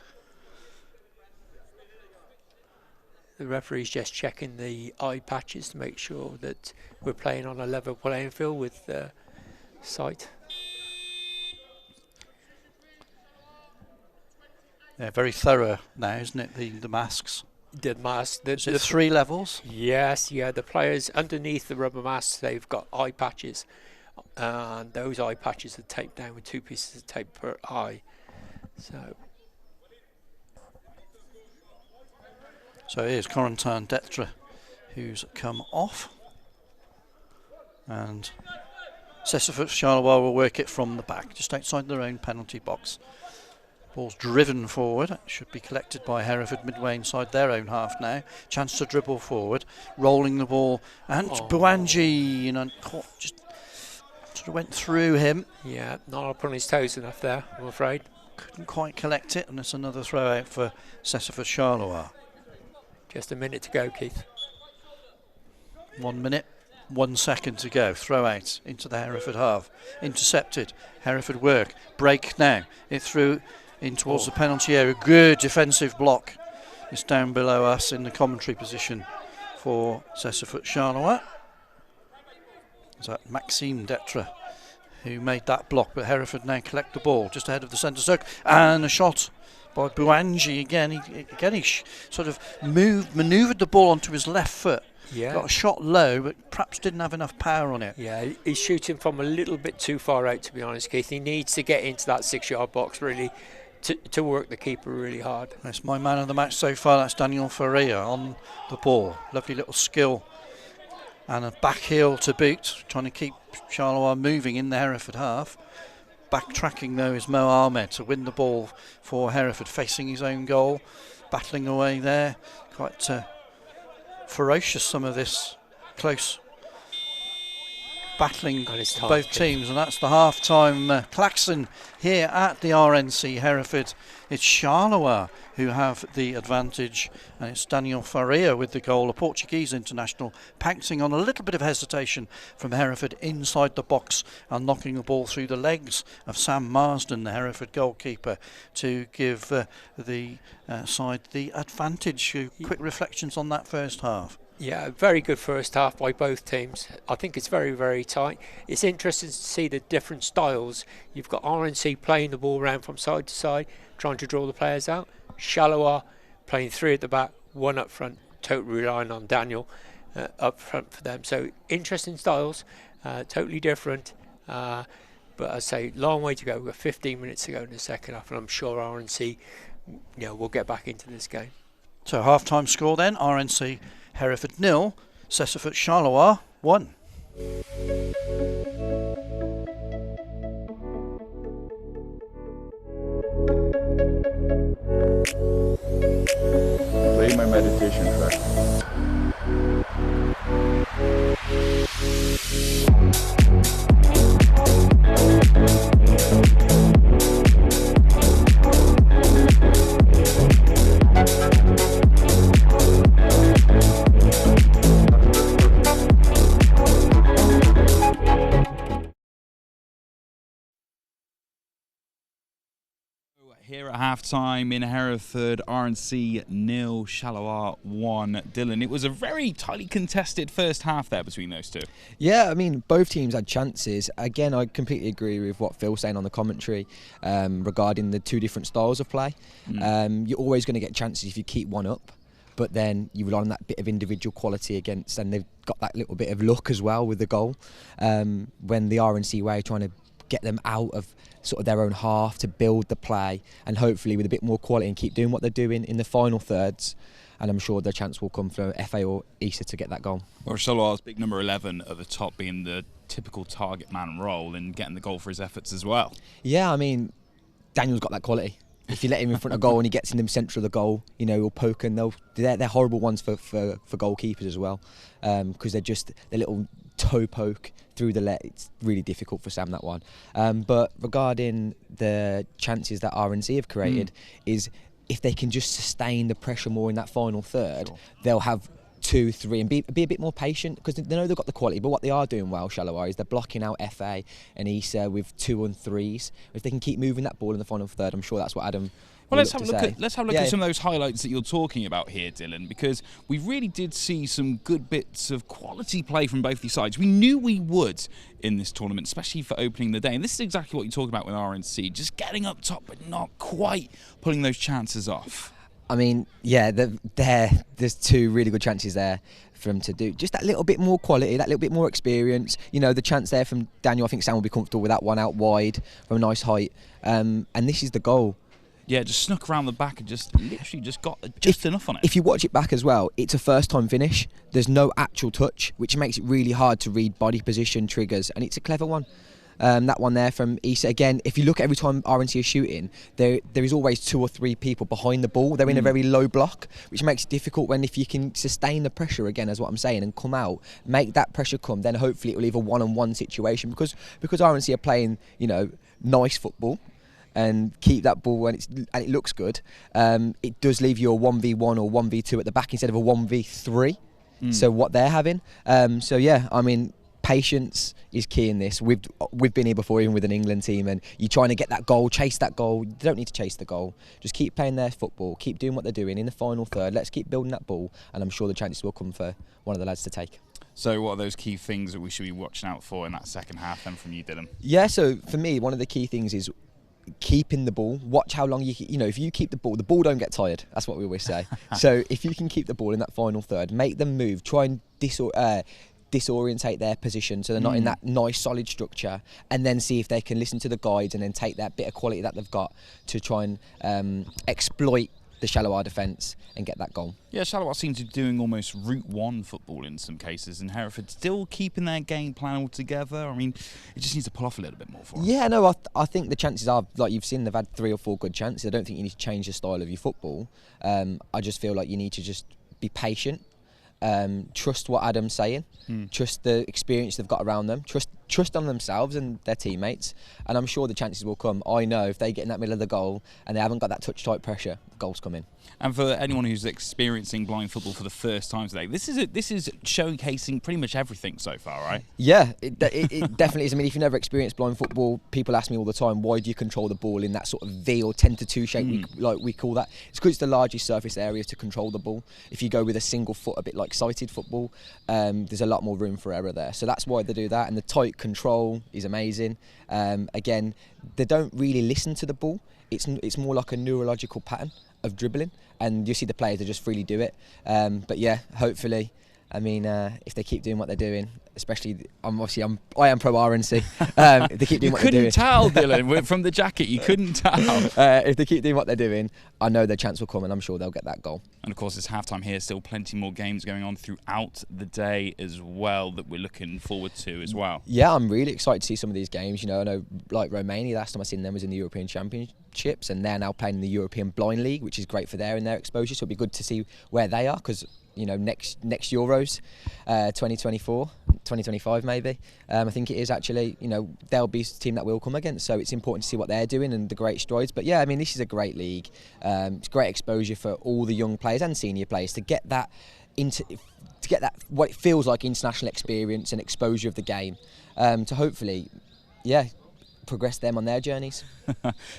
The referee's just checking the eye patches to make sure that we're playing on a level playing field with sight.
They're very thorough now, isn't it, the masks?
The mask.
Is it 3 levels?
Yes, yeah. The players underneath the rubber masks, they've got eye patches, and those eye patches are taped down with 2 pieces of tape per eye.
So here's Corentin Detra, who's come off, and Cecifoot Charleroi will work it from the back, just outside their own penalty box. Ball's driven forward, it should be collected by Hereford midway inside their own half now. Chance to dribble forward, rolling the ball, and Buanji, just sort of went through him.
Yeah, not up on his toes enough there, I'm afraid.
Couldn't quite collect it, and it's another throw out for Cecifoot Charleroi.
Just a minute to go, Keith.
1 minute, 1 second to go. Throw out into the Hereford half. Intercepted. Hereford work. Break now. It threw in towards the penalty area. Good defensive block. It's down below us in the commentary position for Cecifoot Charleroi. Is that Maxime Detra who made that block, but Hereford now collect the ball just ahead of the centre circle, and a shot by Buanji again. He sort of manoeuvred the ball onto his left foot.
Yeah.
Got a shot low, but perhaps didn't have enough power on it.
Yeah, he's shooting from a little bit too far out, to be honest, Keith. He needs to get into that 6-yard box really to work the keeper really hard.
That's my man of the match so far. That's Daniel Ferreira on the ball. Lovely little skill and a back heel to boot, trying to keep Charleroi moving in the Hereford half. Backtracking though is Mo Ahmed to win the ball for Hereford, facing his own goal, battling away there. Quite ferocious, some of this close battling both teams, and that's the half-time klaxon here at the RNC Hereford. It's Charleroi who have the advantage, and it's Daniel Faria with the goal, a Portuguese international, pouncing on a little bit of hesitation from Hereford inside the box and knocking the ball through the legs of Sam Marsden, the Hereford goalkeeper, to give the side the advantage. Quick reflections on that first half.
Yeah, very good first half by both teams. I think it's very, very tight. It's interesting to see the different styles. You've got RNC playing the ball around from side to side, trying to draw the players out. Charleroi playing 3 at the back, 1 up front, totally relying on Daniel up front for them. So interesting styles, totally different. But I say, long way to go. We've got 15 minutes to go in the second half, and I'm sure RNC will get back into this game.
So half-time score then, RNC Hereford 0, Cecifoot Charleroi 1.
Play my meditation track.
Here at half-time in Hereford, RNC 0, Charleroi 1. Dylan, it was a very tightly contested first half there between those two.
Yeah, I mean, both teams had chances. Again, I completely agree with what Phil's saying on the commentary regarding the 2 different styles of play. You're always going to get chances if you keep one up, but then you rely on that bit of individual quality against, and they've got that little bit of luck as well with the goal. When the RNC way trying to get them out of sort of their own half to build the play, and hopefully with a bit more quality and keep doing what they're doing in the final thirds, and I'm sure their chance will come for FA or Issa to get that goal.
Well, Charleroi big number 11 at the top, being the typical target man role and getting the goal for his efforts as well. Yeah,
I mean, Daniel's got that quality. If you let him in front of goal and he gets in the centre of the goal, he'll poke, and they're horrible ones for goalkeepers as well, because they're just the little toe poke through the net. It's really difficult for Sam, that one. But regarding the chances that RNC have created, is if they can just sustain the pressure more in that final third, they'll have 2, 3, and be a bit more patient, because they know they've got the quality. But what they are doing well, Charleroi, is they're blocking out FA and Issa with 2 and 3s. If they can keep moving that ball in the final third, I'm sure that's what Adam.
Well, let's have a look
Yeah.
at some of those highlights that you're talking about here, Dylan, because we really did see some good bits of quality play from both these sides. We knew we would in this tournament, especially for opening the day. And this is exactly what you talk about with RNC, just getting up top but not quite pulling those chances off.
I mean, yeah, there's 2 really good chances there for him to do. Just that little bit more quality, that little bit more experience. You know, the chance there from Daniel, I think Sam will be comfortable with that one out wide from a nice height. And this is the goal.
Yeah, just snuck around the back and just literally just got just enough on it.
If you watch it back as well, it's a first-time finish. There's no actual touch, which makes it really hard to read body position, triggers, and it's a clever one. That one there from Issa. Again, if you look every time RNC is shooting, there is always 2 or 3 people behind the ball. They're in a very low block, which makes it difficult when if you can sustain the pressure, again, as what I'm saying, and come out, make that pressure come, then hopefully it will leave a one-on-one situation, because RNC are playing, you know, nice football, and keep that ball and it looks good. It does leave you a 1v1 or 1v2 at the back instead of a 1v3. So what they're having. So yeah, I mean, patience is key in this. We've been here before, even with an England team, and you're trying to get that goal, chase that goal. You don't need to chase the goal. Just keep playing their football, keep doing what they're doing in the final third. Let's keep building that ball, and I'm sure the chances will come for one of the lads to take.
So what are those key things that we should be watching out for in that second half then from you, Dylan?
Yeah, so for me, one of the key things is keeping the ball. Watch how long you know, if you keep the ball don't get tired. That's what we always say. So if you can keep the ball in that final third, make them move, try and disorientate their position so they're not in that nice solid structure, and then see if they can listen to the guides and then take that bit of quality that they've got to try and exploit the Charleroi defence and get that goal.
Yeah, Charleroi seem to be doing almost Route 1 football in some cases, and Hereford still keeping their game plan all together. I mean, it just needs to pull off a little bit more for them.
Yeah, no, I think the chances are, like you've seen, they've had 3 or 4 good chances. I don't think you need to change the style of your football. I just feel like you need to just be patient, trust what Adam's saying, trust the experience they've got around them, trust on themselves and their teammates, and I'm sure the chances will come. I know if they get in that middle of the goal and they haven't got that touch-tight pressure, the goals come in.
And for anyone who's experiencing blind football for the first time today, this is showcasing pretty much everything so far, right?
Yeah, it definitely is. I mean, if you've never experienced blind football, people ask me all the time, why do you control the ball in that sort of V or 10 to 2 shape, we call that? It's because it's the largest surface area to control the ball. If you go with a single foot, a bit like sighted football, there's a lot more room for error there. So that's why they do that, and the tight control is amazing. Again, they don't really listen to the ball. It's more like a neurological pattern of dribbling, and you see the players, they just freely do it. But yeah, hopefully, I mean, if they keep doing what they're doing, especially, I am pro RNC. If they keep doing what they're doing,
you couldn't tell, Dylan, from the jacket. You couldn't tell.
If they keep doing what they're doing, I know their chance will come, and I'm sure they'll get that goal.
And of course, it's halftime here. Still plenty more games going on throughout the day as well that we're looking forward to as well.
Yeah, I'm really excited to see some of these games. You know, I know like Romania, last time I seen them was in the European Championships, and they're now playing in the European Blind League, which is great for their exposure. So it'll be good to see where they are, because you know, next Euros, 2024, 2025 maybe, I think it is actually, you know, they'll be a team that we'll come against, so it's important to see what they're doing and the great strides. But yeah, I mean, this is a great league. It's great exposure for all the young players and senior players to get that what it feels like international experience and exposure of the game, to hopefully, yeah, progress them on their journeys.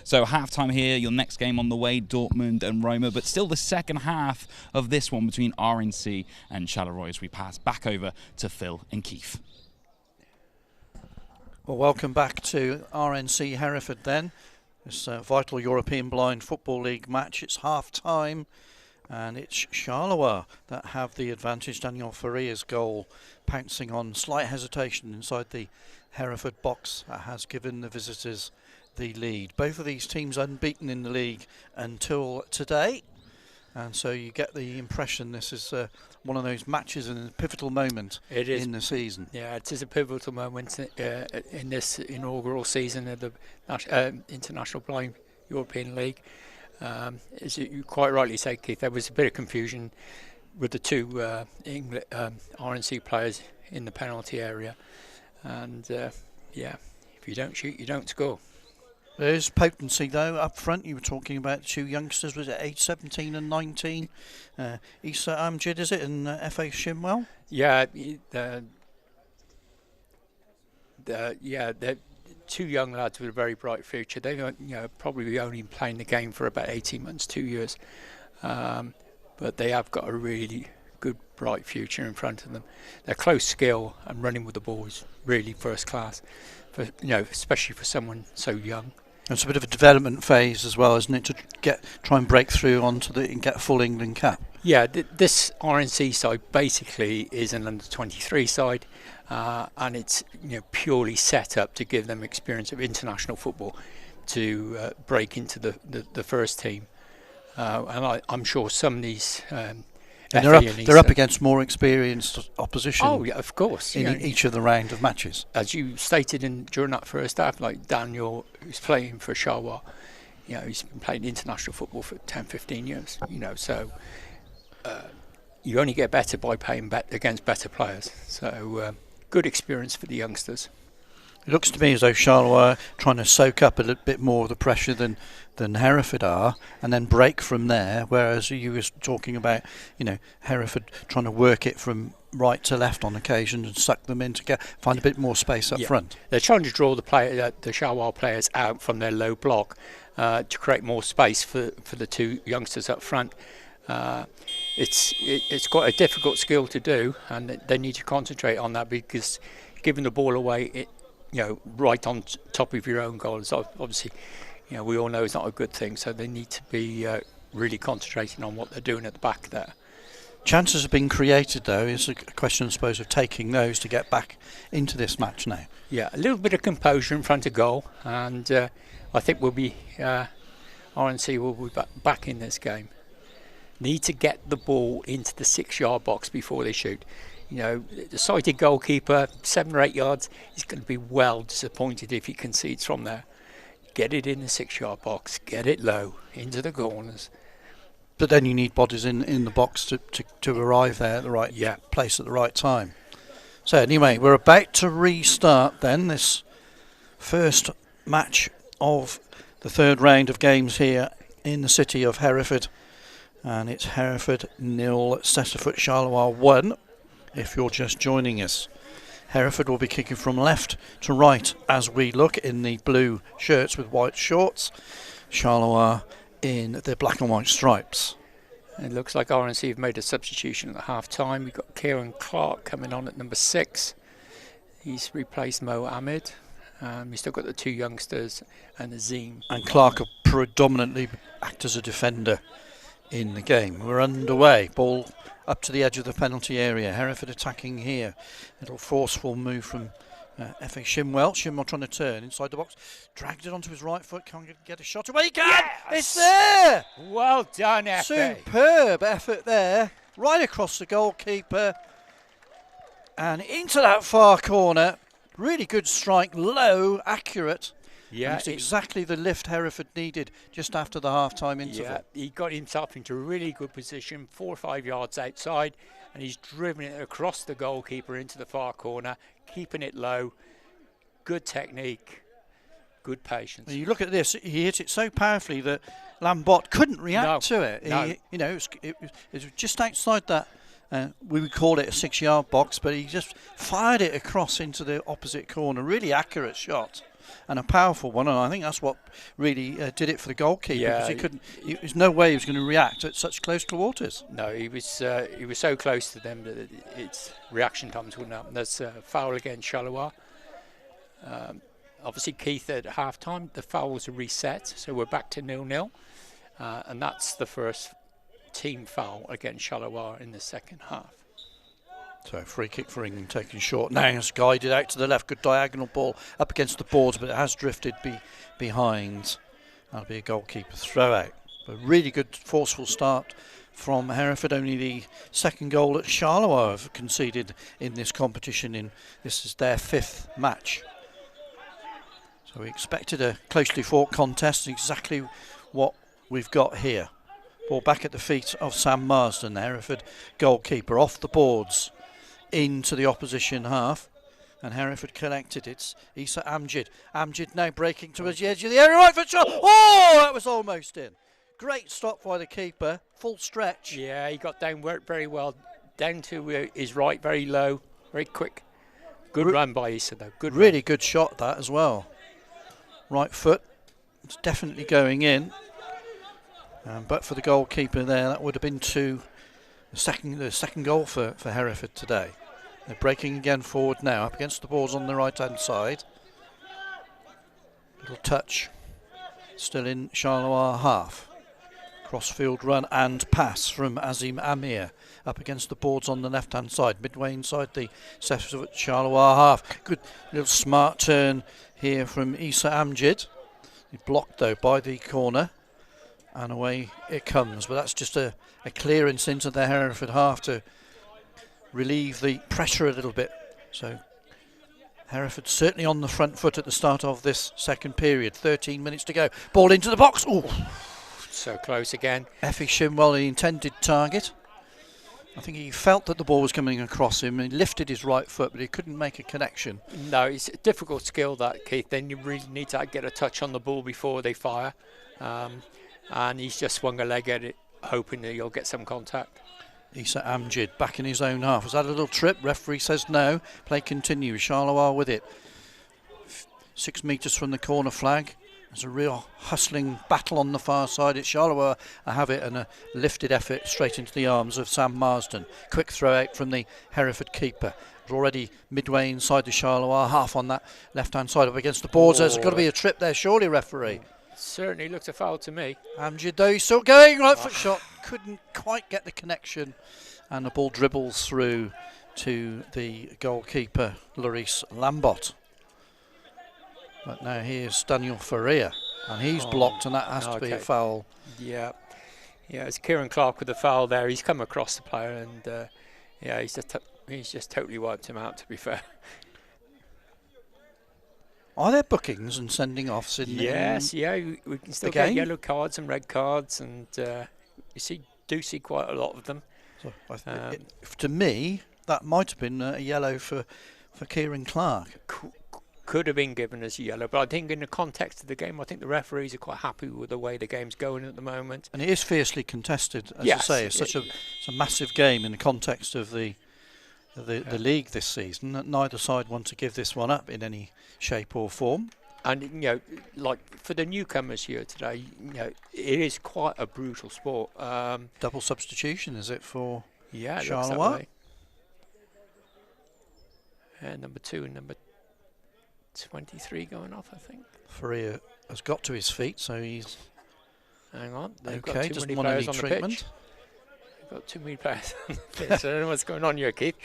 So half-time here, your next game on the way, Dortmund and Roma, but still the second half of this one between RNC and Charleroi as we pass back over to Phil and Keith.
Well, welcome back to RNC Hereford then. This vital European Blind Football League match. It's half-time and it's Charleroi that have the advantage. Daniel Faria's goal pouncing on slight hesitation inside the Hereford box has given the visitors the lead. Both of these teams unbeaten in the league until today, and so you get the impression this is one of those matches and a pivotal moment in the season.
Yeah, it is a pivotal moment in this inaugural season of the International Blind European League. As you quite rightly say, Keith, there was a bit of confusion with the 2 RNC players in the penalty area. And yeah, if you don't shoot, you don't score.
There's potency though up front. You were talking about two youngsters, was it age 17 and 19? Issa Amjad, is it, and F.A. Shimwell?
Yeah, they're two young lads with a very bright future. They've probably only playing the game for about 18 months, 2 years, but they have got a really good, bright future in front of them. Their close skill and running with the ball is really first class, especially for someone so young.
It's a bit of a development phase as well, isn't it, to try and break through and get a full England cap?
Yeah, this RNC side basically is an under-23 side, and it's purely set up to give them experience of international football to break into the first team. And I'm sure some of these
they're up against more experienced opposition.
Oh yeah, of course.
In each of the round of matches,
as you stated during that first half, like Daniel, who's playing for Charleroi, he's been playing international football for 10-15 years. So you only get better by playing against better players. So good experience for the youngsters.
It looks to me as though Charleroi are trying to soak up a little bit more of the pressure than Hereford are, and then break from there, whereas you were talking about Hereford trying to work it from right to left on occasion and suck them in to find a bit more space up front.
They're trying to draw the Charleroi players out from their low block to create more space for the two youngsters up front. It's quite a difficult skill to do, and they need to concentrate on that, because giving the ball away right on top of your own goal is obviously, we all know it's not a good thing. So they need to be really concentrating on what they're doing at the back there.
Chances have been created, though. It's a question, I suppose, of taking those to get back into this match now.
Yeah, a little bit of composure in front of goal, and I think RNC will be back in this game. Need to get the ball into the 6-yard box before they shoot. The sighted goalkeeper, 7 or 8 yards, is going to be well disappointed if he concedes from there. Get it in the 6-yard box, get it low, into the corners.
But then you need bodies in the box to arrive there at the right place at the right time. So anyway, we're about to restart then this first match of the third round of games here in the city of Hereford. And it's Hereford 0, Cecifoot Charleroi 1. If you're just joining us, Hereford will be kicking from left to right as we look in the blue shirts with white shorts. Charleroi in the black and white stripes.
It looks like RNC have made a substitution at the half time. We've got Kieran Clark coming on at number 6. He's replaced Mo Ahmed. We've still got the two youngsters and Azim.
And Clark will predominantly act as a defender in the game. We're underway. Ball up to the edge of the penalty area. Hereford attacking here. Little forceful move from F.A. Shimwell. Shimwell trying to turn inside the box. Dragged it onto his right foot. Can't get a shot away. He can!
Yes!
It's there!
Well done, F.A.
Superb effort there. Right across the goalkeeper. And into that far corner. Really good strike. Low, accurate.
Yeah,
it's exactly the lift Hereford needed just after the half-time interval.
Yeah, he got himself into a really good position, 4 or 5 yards outside, and he's driven it across the goalkeeper into the far corner, keeping it low. Good technique, good patience.
You look at this; he hit it so powerfully that Lambot couldn't react to it.
No.
It was just outside that. We would call it a 6-yard box, but he just fired it across into the opposite corner. Really accurate shot. And a powerful one, and I think that's what really did it for the goalkeeper, because there's no way he was going to react at such close quarters.
No, he was so close to them that its reaction times wouldn't happen. There's a foul against Charleroi. Obviously, Keith at half-time, the fouls are reset, so we're back to 0-0, and that's the first team foul against Charleroi in the second half.
So free kick for England taken short. Now it's guided out to the left. Good diagonal ball up against the boards, but it has drifted behind. That'll be a goalkeeper throw out. But really good forceful start from Hereford. Only the second goal that Charleroi have conceded in this competition. This is their 5th match. So we expected a closely fought contest. Exactly what we've got here. Ball back at the feet of Sam Marsden, the Hereford goalkeeper, off the boards into the opposition half. And Hereford collected. It's Issa Amjid. Amjid now breaking towards the edge of the area. Right foot shot. Oh, that was almost in. Great stop by the keeper. Full stretch.
Yeah, he got down very well. Down to his right, very low, very quick. Good run by Issa though.
Really good shot that as well. Right foot. It's definitely going in. But for the goalkeeper there, that would have been the second goal for Hereford today. They're breaking again forward now, up against the boards on the right-hand side. Little touch, still in Charleroi half. Crossfield run and pass from Azim Amir, up against the boards on the left-hand side, midway inside the Cecifoot Charleroi half. Good little smart turn here from Issa Amjid. He's blocked though by the corner, and away it comes. But that's just a clearance into the Hereford half to relieve the pressure a little bit. So Hereford certainly on the front foot at the start of this second period. 13 minutes to go. Ball into the box. Oh,
so close again.
Effie Shimwell, the intended target. I think he felt that the ball was coming across him. He lifted his right foot, but he couldn't make a connection.
No, it's a difficult skill that, Keith. Then you really need to get a touch on the ball before they fire. And he's just swung a leg at it, hoping that he'll get some contact.
Issa Amjid back in his own half. Was that a little trip? Referee says no. Play continues. Charleroi with it. 6 metres from the corner flag. There's a real hustling battle on the far side. It's Charleroi have it, and a lifted effort straight into the arms of Sam Marsden. Quick throw out from the Hereford keeper. We're already midway inside the Charleroi half on that left-hand side up against the boards. There's got to be a trip there, surely, referee.
Certainly looked a foul to me.
Amjid though, he's still going. Right foot shot. Couldn't quite get the connection. And the ball dribbles through to the goalkeeper, Larice Lambot. But now here's Daniel Faria, and he's blocked, and that has to be a foul.
Yeah, it's Kieran Clark with the foul there. He's come across the player, and he's just totally wiped him out, to be fair.
Are there bookings and sending offs in?
Yes, we can still get yellow cards and red cards, and you do see quite a lot of them.
So to me, that might have been a yellow for Kieran Clark.
Could have been given as a yellow, but I think in the context of the game, I think the referees are quite happy with the way the game's going at the moment.
And it is fiercely contested, as I say. It's it's a massive game in the context of the league this season. Neither side want to give this one up in any shape or form.
And like for the newcomers here today, it is quite a brutal sport.
Double substitution, is it for
Charleroi?
Looks that way.
Number 2 and number 23 going off, I think.
Faria has got to his feet, so he's...
Hang on. They've
okay,
got
doesn't want any treatment.
They've got too many players on the pitch. I don't know what's going on here, Keith.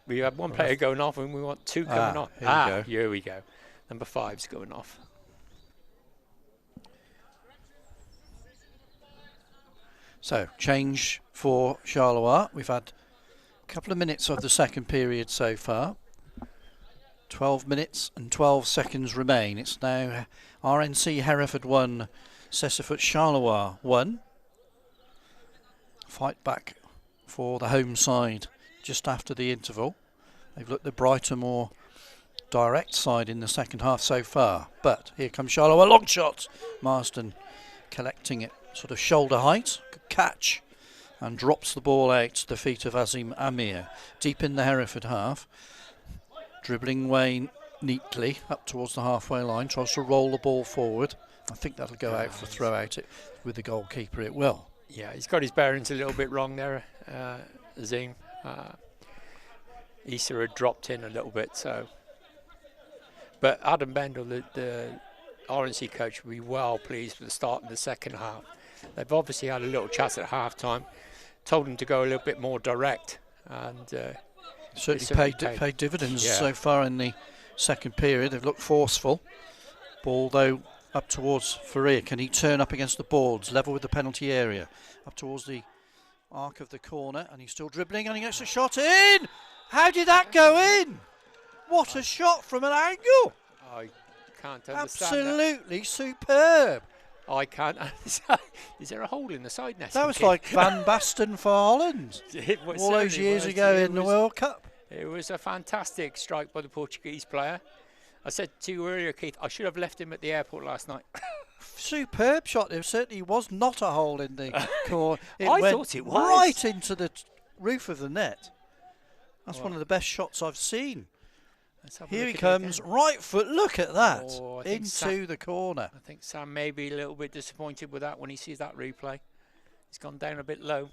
We have one player going off and we want 2 coming on. Here we go. Number 5's going off.
So, change for Charleroi. We've had a couple of minutes of the second period so far. 12 minutes and 12 seconds remain. It's now RNC Hereford 1, Cecifoot Charleroi 1. Fight back for the home side just after the interval. They've looked the brighter, more direct side in the second half so far. But here comes Charleroi, long shot. Marsden collecting it, sort of shoulder height. Good catch. And drops the ball out to the feet of Azim Amir. Deep in the Hereford half. Dribbling away neatly up towards the halfway line. Tries to roll the ball forward. I think that'll go out for throw out. It with the goalkeeper, it will.
Yeah, he's got his bearings a little bit wrong there, Azim. Issa had dropped in a little bit, so. But Adam Bendel, the RNC coach, will be well pleased with the start in the second half. They've obviously had a little chat at half time, told him to go a little bit more direct, and
certainly paid dividends so far in the second period. They've looked forceful. Ball though up towards Faria. Can he turn up against the boards, level with the penalty area, up towards the arc of the corner, and he's still dribbling, and he gets a shot in. How did that go in? What a shot from an angle!
I can't understand.
Absolutely that. Superb.
I can't. Is there a hole in the side net?
That was like Van Basten for Holland all those years ago in the World Cup.
It was a fantastic strike by the Portuguese player. I said to you earlier, Keith, I should have left him at the airport last night.
Superb shot. There certainly was not a hole in the corner.
I thought it was.
Right into the roof of the net. That's one of the best shots I've seen. Here he comes, right foot, look at that, into the corner.
I think Sam may be a little bit disappointed with that when he sees that replay. He's gone down a bit low.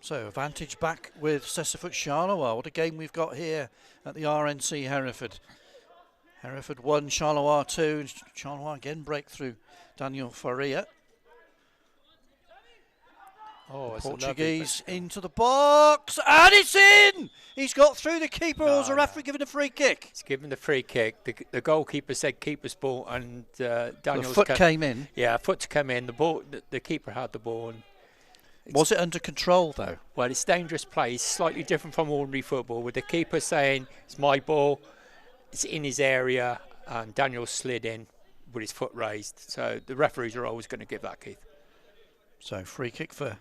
So, advantage back with Cecifoot Charleroi. What a game we've got here at the RNC Hereford. Hereford 1, Charleroi 2. Charleroi again breakthrough. Daniel Faria.
Oh,
Portuguese into the box, and it's in! He's got through the keeper, or was the referee giving a free kick?
He's given the free kick. The goalkeeper said keeper's ball, and Daniel's
the foot came in.
Yeah, foot came in. The ball. The keeper had the ball. And
was it under control though?
Well, it's dangerous play. It's slightly different from ordinary football, with the keeper saying it's my ball, it's in his area, and Daniel slid in with his foot raised. So the referees are always going to give that, Keith.
So free kick for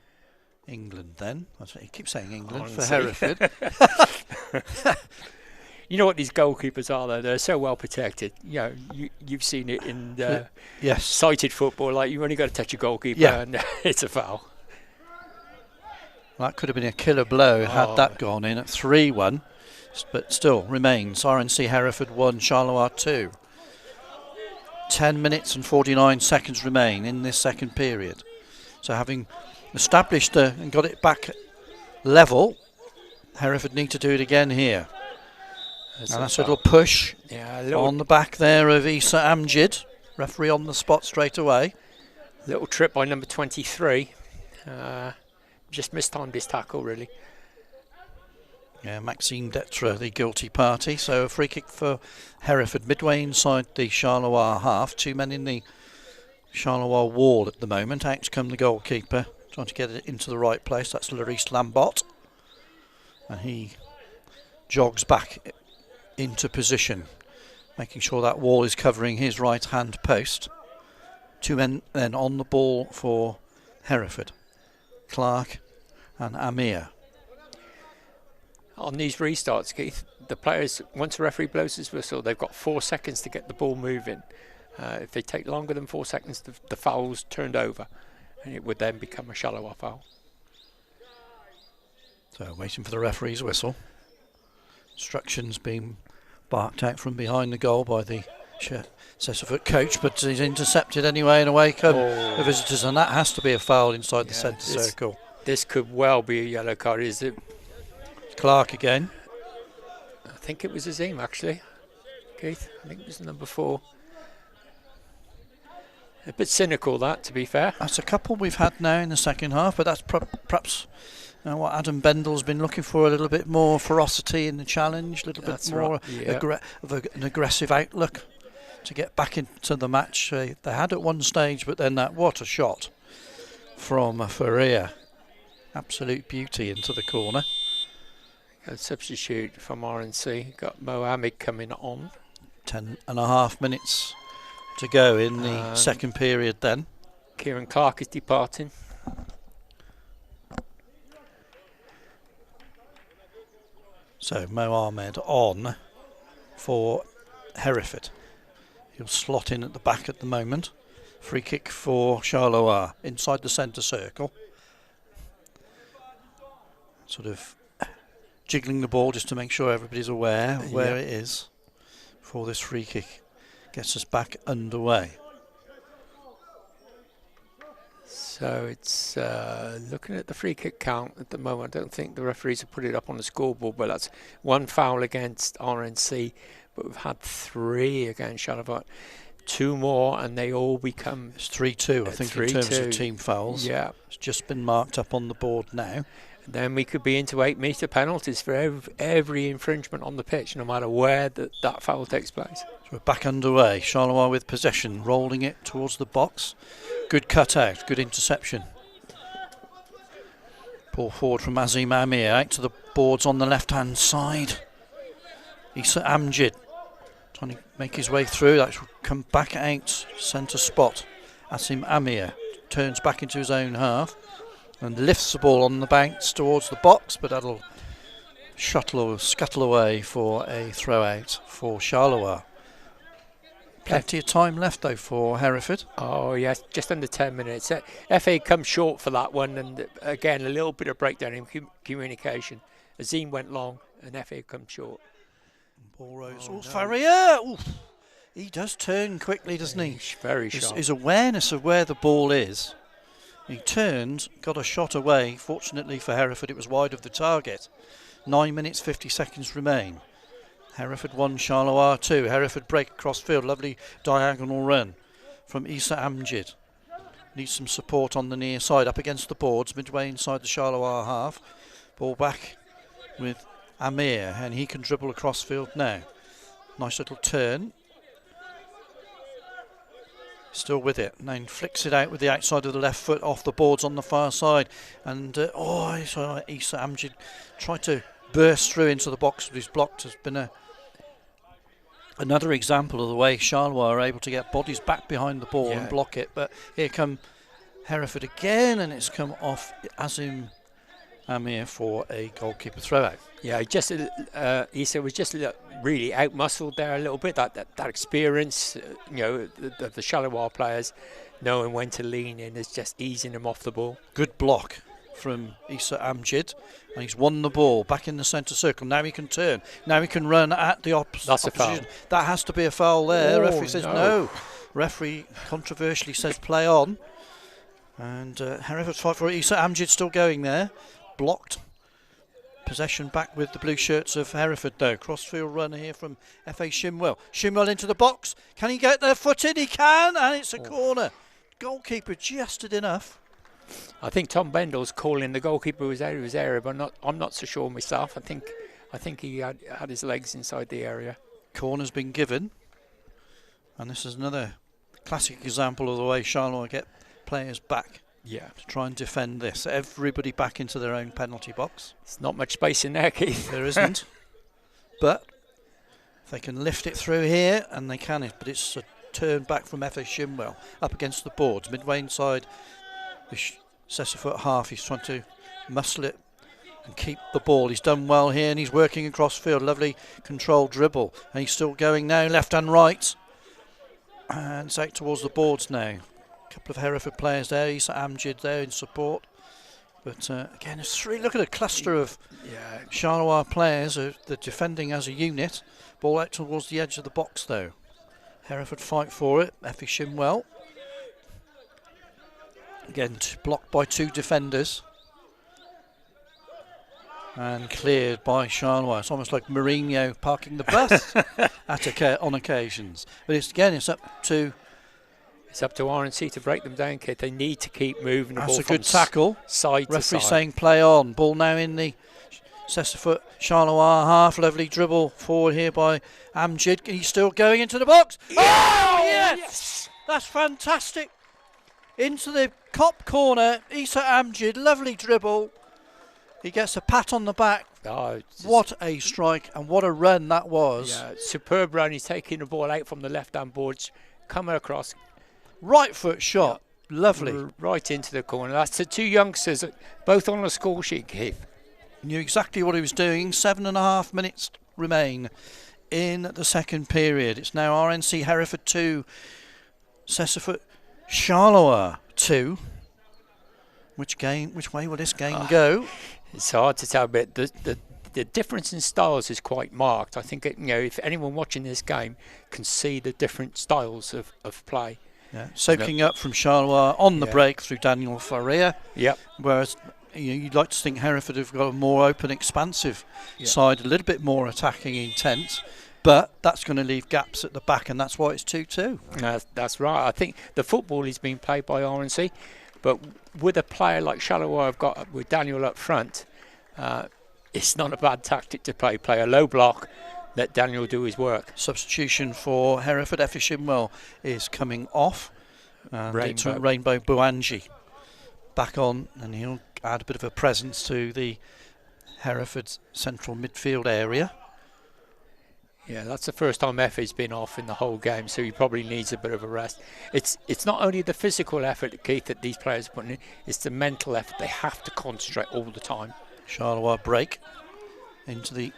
England then. He keeps saying England
RNC.
For Hereford.
You know what these goalkeepers are though? They're so well protected. You know, you've seen it in
yes,
sighted football. Like you've only got to touch a goalkeeper and it's a foul.
That could have been a killer blow had that gone in at 3-1, but still remains RNC Hereford 1, Charleroi 2. 10 minutes and 49 seconds remain in this second period. So having established and got it back level, Hereford need to do it again here. And that's a little push on the back there of Issa Amjid. Referee on the spot straight away.
Little trip by number 23. Just mistimed his tackle, really.
Yeah, Maxime Detra, the guilty party. So a free kick for Hereford, midway inside the Charleroi half. 2 men in the Charleroi wall at the moment. Out come the goalkeeper, trying to get it into the right place. That's Larice Lambot. And he jogs back into position, making sure that wall is covering his right-hand post. 2 men then on the ball for Hereford. Clark and Amir.
On these restarts, Keith, the players, once the referee blows his whistle, they've got 4 seconds to get the ball moving. If they take longer than 4 seconds, the foul's turned over, and it would then become a Charleroi foul.
So waiting for the referee's whistle. Instructions being barked out from behind the goal by the Cecifoot coach, but he's intercepted anyway, and away come the visitors, and that has to be a foul inside the centre circle.
This could well be a yellow card, is it?
Clark again.
I think it was Azim actually, Keith. I think it was number 4. A bit cynical, that, to be fair.
That's a couple we've had now in the second half, but that's perhaps what Adam Bendel's been looking for, a little bit more ferocity in the challenge, a little bit more of an aggressive outlook to get back into the match. They had at one stage, but then what a shot from Faria. Absolute beauty into the corner.
A substitute from RNC. Got Mohammed coming on.
10.5 minutes to go in the second period then.
Kieran Clark is departing.
So Mohammed on for Hereford. He'll slot in at the back at the moment. Free kick for Charleroi inside the centre circle. Sort of jiggling the ball just to make sure everybody's aware of where it is before this free kick gets us back underway.
So it's looking at the free kick count at the moment. I don't think the referees have put it up on the scoreboard, but that's 1 foul against RNC, but we've had 3 against Charleroi. 2 more and they all become...
It's 3-2, I think, in terms of team fouls.
Yeah.
It's just been marked up on the board now.
Then we could be into 8-metre penalties for every infringement on the pitch, no matter where that foul takes place.
So we're back underway. Charleroi with possession, rolling it towards the box. Good cut out, good interception. Pull forward from Azim Amir, out to the boards on the left-hand side. Issa Amjid trying to make his way through. That should come back out, centre spot. Azim Amir turns back into his own half and lifts the ball on the bounce towards the box, but that'll scuttle away for a throw out for Charleroi. Plenty of time left though for Hereford.
Oh yes, just under 10 minutes. FA come short for that one, and again a little bit of breakdown in communication. Azim went long and FA come short.
Ball rose. Farrier! He does turn quickly, doesn't he?
Very sharp.
His awareness of where the ball is. He turned, got a shot away. Fortunately for Hereford, it was wide of the target. 9 minutes 50 seconds remain. Hereford 1, Charleroi 2. Hereford break across field. Lovely diagonal run from Issa Amjid. Needs some support on the near side. Up against the boards, midway inside the Charleroi half. Ball back with Amir, and he can dribble across field now. Nice little turn. Still with it. Now flicks it out with the outside of the left foot off the boards on the far side. And I saw Issa Amjid try to burst through into the box, but he's blocked. Has been another example of the way Charleroi are able to get bodies back behind the ball and block it. But here come Hereford again, and it's come off Azim Amir for a goalkeeper throw out.
Yeah, Issa was just really out-muscled there a little bit. That experience, the Charleroi players knowing when to lean in is just easing them off the ball.
Good block from Issa Amjid, and he's won the ball back in the centre circle. Now he can turn. Now he can run at the opposition.
That's a foul.
That has to be a foul there. Referee says no. Referee controversially says play on. And Hereford's fight for it. Issa Amjid still going there. Blocked. Possession back with the blue shirts of Hereford though. Crossfield run here from F.A. Shimwell. Shimwell into the box. Can he get their foot in? He can, and it's a corner. Goalkeeper just did enough.
I think Tom Bendel's calling the goalkeeper was out of his area, but I'm not so sure myself. I think he had his legs inside the area.
Corner's been given, and this is another classic example of the way Charleroi get players back.
Yeah,
to try and defend this. Everybody back into their own penalty box.
There's not much space in there, Keith.
There isn't. But if they can lift it through here, and they can, but it's a turn back from F.A. Shimwell up against the boards, midway inside the Cecifoot half. He's trying to muscle it and keep the ball. He's done well here, and he's working across field. Lovely controlled dribble, and he's still going now, left and right, and it's out towards the boards now. Couple of Hereford players there, Issa Amjid there in support. But again, there's three. Look at a cluster of Charleroi players. They're defending as a unit. Ball out towards the edge of the box though. Hereford fight for it. Effie Shimwell. Again, blocked by two defenders. And cleared by Charleroi. It's almost like Mourinho parking the bus on occasions. But it's up to...
It's up to RNC to break them down, kid. They need to keep moving the ball.
That's a good tackle.
Side to
Referee
side.
saying play on. Ball now in the Cecifoot Charleroi half. Lovely dribble forward here by Amjid. He's still going into the box. Yeah! Oh, yes! That's fantastic. Into the Kop corner. Issa Amjid. Lovely dribble. He gets a pat on the back.
Oh,
what a strike and what a run that was.
Yeah, superb run. He's taking the ball out from the left-hand boards, coming across.
Right foot shot, lovely.
Right into the corner. That's the two youngsters, both on the score sheet, Keith.
Knew exactly what he was doing. 7.5 minutes remain in the second period. It's now RNC Hereford 2, Cecifoot Charleroi 2. Which way will this game go?
It's hard to tell, but the difference in styles is quite marked. I think if anyone watching this game can see the different styles of play.
Yeah, soaking up from Charleroi on the break through Daniel Farrier.
Yep.
Whereas you'd like to think Hereford have got a more open, expansive side, a little bit more attacking intent, but that's going to leave gaps at the back, and that's why it's 2-2.
That's right. I think the football is being played by RNC, but with a player like Charleroi I've got with Daniel up front, it's not a bad tactic to play. Play a low block, let Daniel do his work.
Substitution for Hereford. Effie Shimwell is coming off. Rainbow Buanji back on, and he'll add a bit of a presence to the Hereford central midfield area.
Yeah, that's the first time Effie's been off in the whole game, so he probably needs a bit of a rest. It's not only the physical effort, Keith, that these players are putting in, it's the mental effort. They have to concentrate all the time.
Charleroi break into the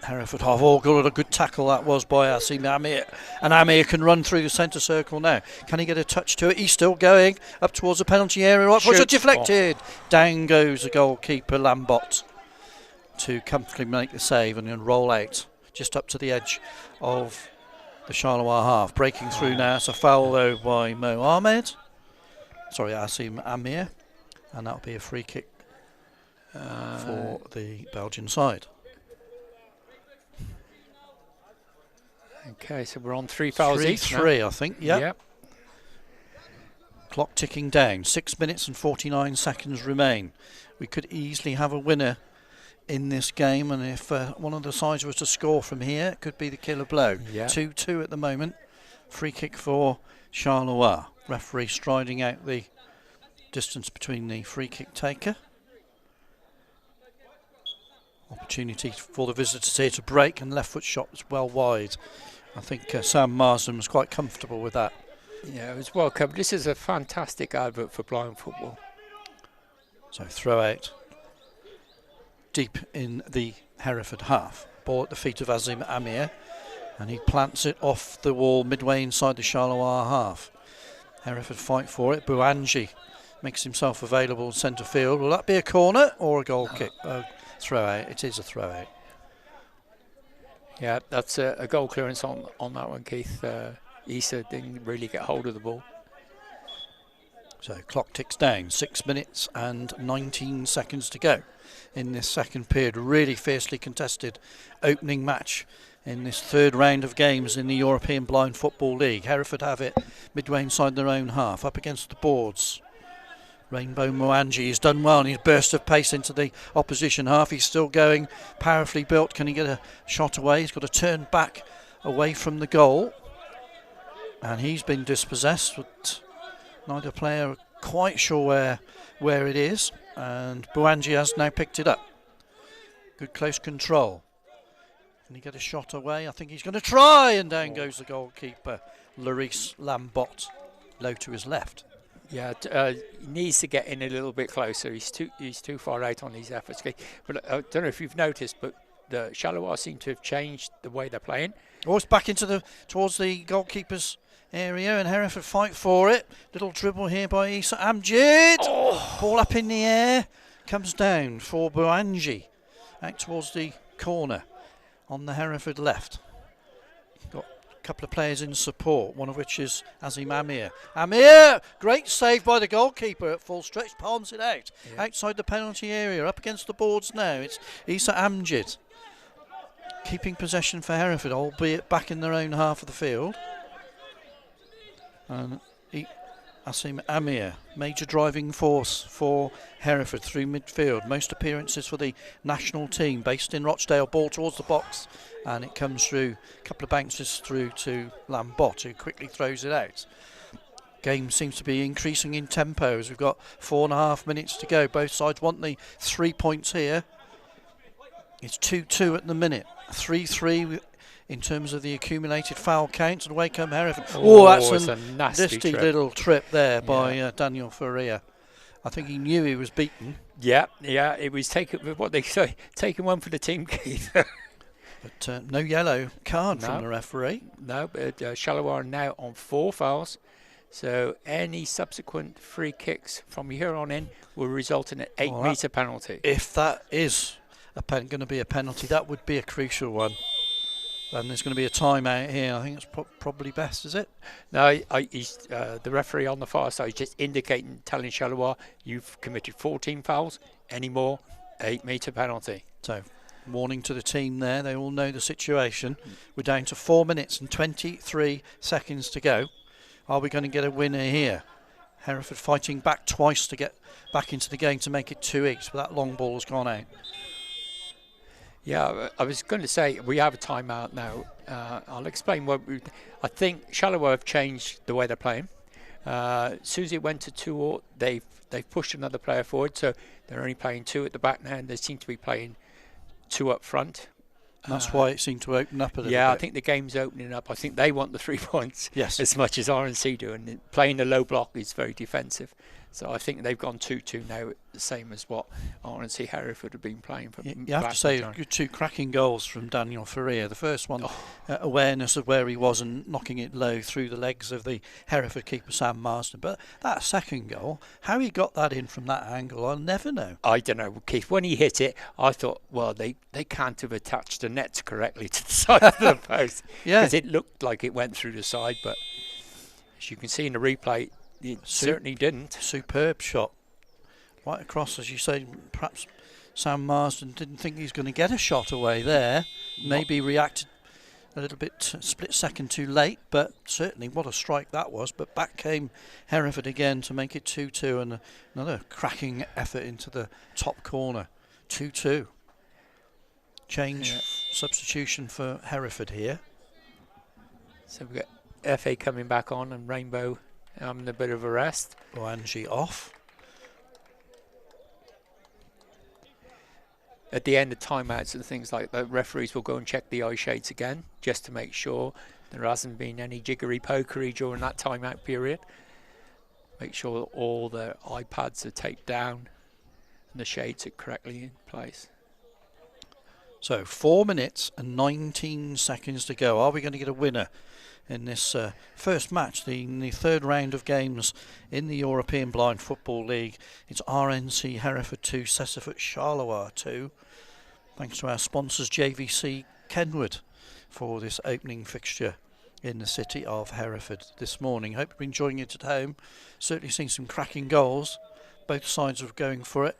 Hereford half. Oh, good, a good tackle that was by Asim Amir. And Amir can run through the centre circle now. Can he get a touch to it? He's still going up towards the penalty area. Right, push it deflected. Down goes the goalkeeper, Lambot, to comfortably make the save and then roll out just up to the edge of the Charleroi half. Breaking through now. It's a foul though by Asim Amir. And that'll be a free kick for the Belgian side.
Okay, so we're on 3 fouls each.
3, I think. Yep.
Yep.
Clock ticking down. 6 minutes and 49 seconds remain. We could easily have a winner in this game, and if one of the sides was to score from here, it could be the killer blow. 2-2 at the moment. Free kick for Charleroi. Referee striding out the distance between the free kick taker. Opportunity for the visitors here to break, and left foot shot was well wide. I think Sam Marsden was quite comfortable with that.
Yeah, it was well covered. This is a fantastic advert for blind football.
So throw out deep in the Hereford half. Ball at the feet of Asim Amir, and he plants it off the wall midway inside the Charleroi half. Hereford fight for it. Bouangi makes himself available in centre field. Will that be a corner or a goal kick? Throw out. It is a throw out.
Yeah, that's a goal clearance on that one, Keith. Issa didn't really get hold of the ball.
So clock ticks down. 6 minutes and 19 seconds to go in this second period. Really fiercely contested opening match in this third round of games in the European Blind Football League. Hereford have it midway inside their own half, up against the boards. Rainbow Mwangi has done well in his burst of pace into the opposition half. He's still going, powerfully built. Can he get a shot away? He's got to turn back away from the goal. And he's been dispossessed, but neither player are quite sure where it is. And Mwangi has now picked it up. Good close control. Can he get a shot away? I think he's going to try, and down goes the goalkeeper, Larice Lambot, low to his left.
Yeah, he needs to get in a little bit closer. He's too far out on these efforts. But I don't know if you've noticed, but the Charleroi seem to have changed the way they're playing.
Oh, it's back towards the goalkeeper's area, and Hereford fight for it. Little dribble here by Issa Amjid. Ball up in the air, comes down for Bouangi, out towards the corner on the Hereford left. Got a couple of players in support, one of which is Asim Amir. Amir, great save by the goalkeeper at full stretch, palms it out. Outside the penalty area, up against the boards now. It's Issa Amjid keeping possession for Hereford, albeit back in their own half of the field. And Asim Amir, major driving force for Hereford through midfield. Most appearances for the national team, based in Rochdale. Ball towards the box, and it comes through a couple of bounces through to Lambot, who quickly throws it out. Game seems to be increasing in tempo as we've got 4.5 minutes to go. Both sides want the 3 points here. It's 2-2 at the minute. 3-3 in terms of the accumulated foul count, and away come Hereford. That's
a nasty
little trip there by Daniel Faria. I think he knew he was beaten.
Yeah, it was what they say, taking one for the team, Keith.
But no yellow card from the referee.
No, but Charleroi are now on 4 fouls. So any subsequent free kicks from here on in will result in an 8-metre penalty.
If that is going to be a penalty, that would be a crucial one. And there's going to be a timeout here. I think it's probably best, is it?
No, he's, the referee on the far side just telling Charleroi, you've committed 14 fouls. Any more, 8-metre penalty.
So, warning to the team there. They all know the situation. We're down to 4 minutes and 23 seconds to go. Are we going to get a winner here? Hereford fighting back twice to get back into the game to make it 2-8, but that long ball has gone out.
Yeah, I was going to say we have a timeout now. I'll explain I think Charleroi have changed the way they're playing. As soon as it went to 2-0, they've pushed another player forward, so they're only playing 2 at the back now, and they seem to be playing 2 up front.
That's why it seemed to open up a little bit.
Yeah, I think the game's opening up. I think they want the 3 points as much as RNC do, and playing the low block is very defensive. So I think they've gone 2-2 now, the same as what RNC Hereford have been playing for.
You have to say, two cracking goals from Daniel Ferreira. The first one, awareness of where he was and knocking it low through the legs of the Hereford keeper Sam Marsden. But that second goal, how he got that in from that angle, I'll never know.
I don't know, Keith. When he hit it, I thought, well, they can't have attached the nets correctly to the side of the post.
Yeah,
because it looked like it went through the side, but as you can see in the replay, it certainly didn't.
Superb shot. Right across, as you say, perhaps Sam Marsden didn't think he was going to get a shot away there. Maybe reacted a little bit split second too late, but certainly what a strike that was. But back came Hereford again to make it 2-2, and another cracking effort into the top corner. 2-2. Substitution for Hereford here.
So we've got FA coming back on and Rainbow having a bit of a rest.
Boanji off.
At the end of timeouts and things like that, referees will go and check the eye shades again just to make sure there hasn't been any jiggery-pokery during that timeout period. Make sure that all the iPads are taped down and the shades are correctly in place.
So 4 minutes and 19 seconds to go. Are we going to get a winner in this first match, in the third round of games in the European Blind Football League? It's RNC Hereford 2, Cecifoot Charleroi 2. Thanks to our sponsors JVC Kenwood for this opening fixture in the city of Hereford this morning. Hope you're enjoying it at home. Certainly seen some cracking goals. Both sides are going for it.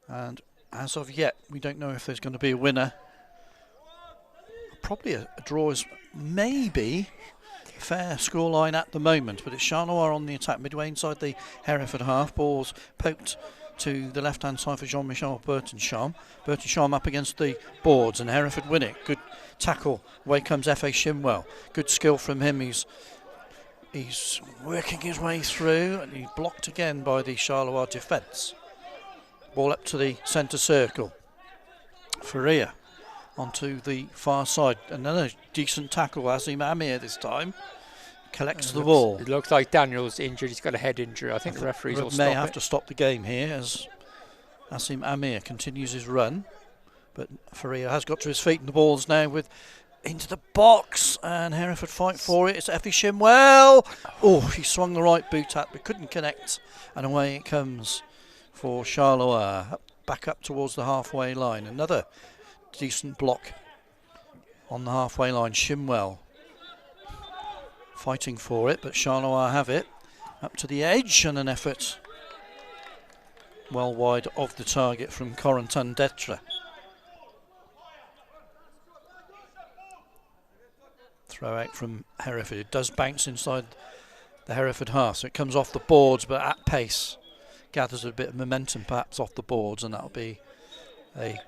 And as of yet, we don't know if there's going to be a winner. Probably a draw is maybe fair scoreline at the moment, but it's Charleroi on the attack, midway inside the Hereford half. Ball's poked to the left-hand side for Jean-Michel Bertensham. Bertensham up against the boards, and Hereford win it. Good tackle. Away comes F.A. Shimwell. Good skill from him. He's working his way through, and he's blocked again by the Charleroi defence. Ball up to the centre circle. Ferreira onto the far side. Another decent tackle. Azim Amir this time collects the ball.
It looks like Daniel's injured. He's got a head injury. I think the referees will stop it.
May have to stop the game here as Azim Amir continues his run. But Ferreira has got to his feet, and the ball's now into the box, and Hereford fight for it. It's Effie Shimwell. Oh, he swung the right boot at, but couldn't connect, and away it comes for Charleroi, back up towards the halfway line. Another decent block on the halfway line. Shimwell fighting for it, but Charleroi have it up to the edge, and an effort well wide of the target from Corentin Detre. Throw out from Hereford. It does bounce inside the Hereford half, so it comes off the boards, but at pace. Gathers a bit of momentum perhaps off the boards, and that'll be a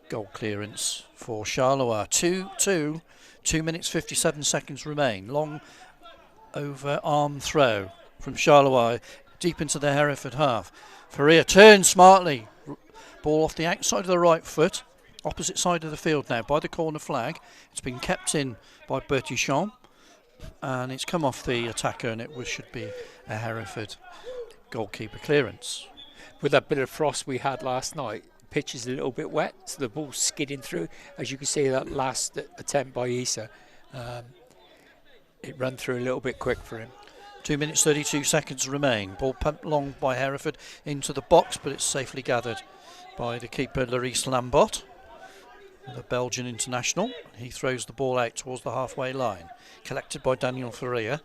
goal clearance for Charleroi. 2-2, 2 minutes 57 seconds remain. Long over arm throw from Charleroi deep into the Hereford half. Ferreira turns smartly. Ball off the outside of the right foot. Opposite side of the field now by the corner flag. It's been kept in by Bertichon, and it's come off the attacker, and it should be a Hereford goalkeeper clearance.
With that bit of frost we had last night, the pitch is a little bit wet, so the ball's skidding through. As you can see, that last attempt by Issa, it ran through a little bit quick for him.
2 minutes 32 seconds remain. Ball pumped long by Hereford into the box, but it's safely gathered by the keeper Larice Lambot, the Belgian international. He throws the ball out towards the halfway line, collected by Daniel Ferreira.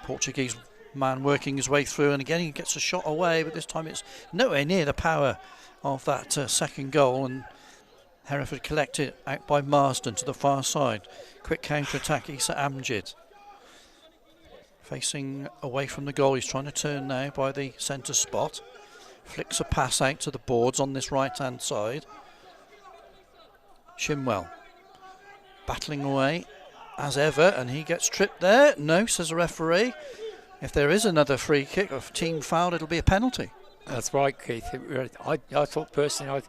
Portuguese man working his way through, and again he gets a shot away, but this time it's nowhere near the power of that second goal, and Hereford collect it out by Marsden to the far side. Quick counter-attack, Issa Amjid facing away from the goal. He's trying to turn now by the centre spot. Flicks a pass out to the boards on this right hand side. Shimwell battling away as ever, and he gets tripped there. No, says the referee. If there is another free kick or team foul, it'll be a penalty.
That's right, Keith. I thought personally, I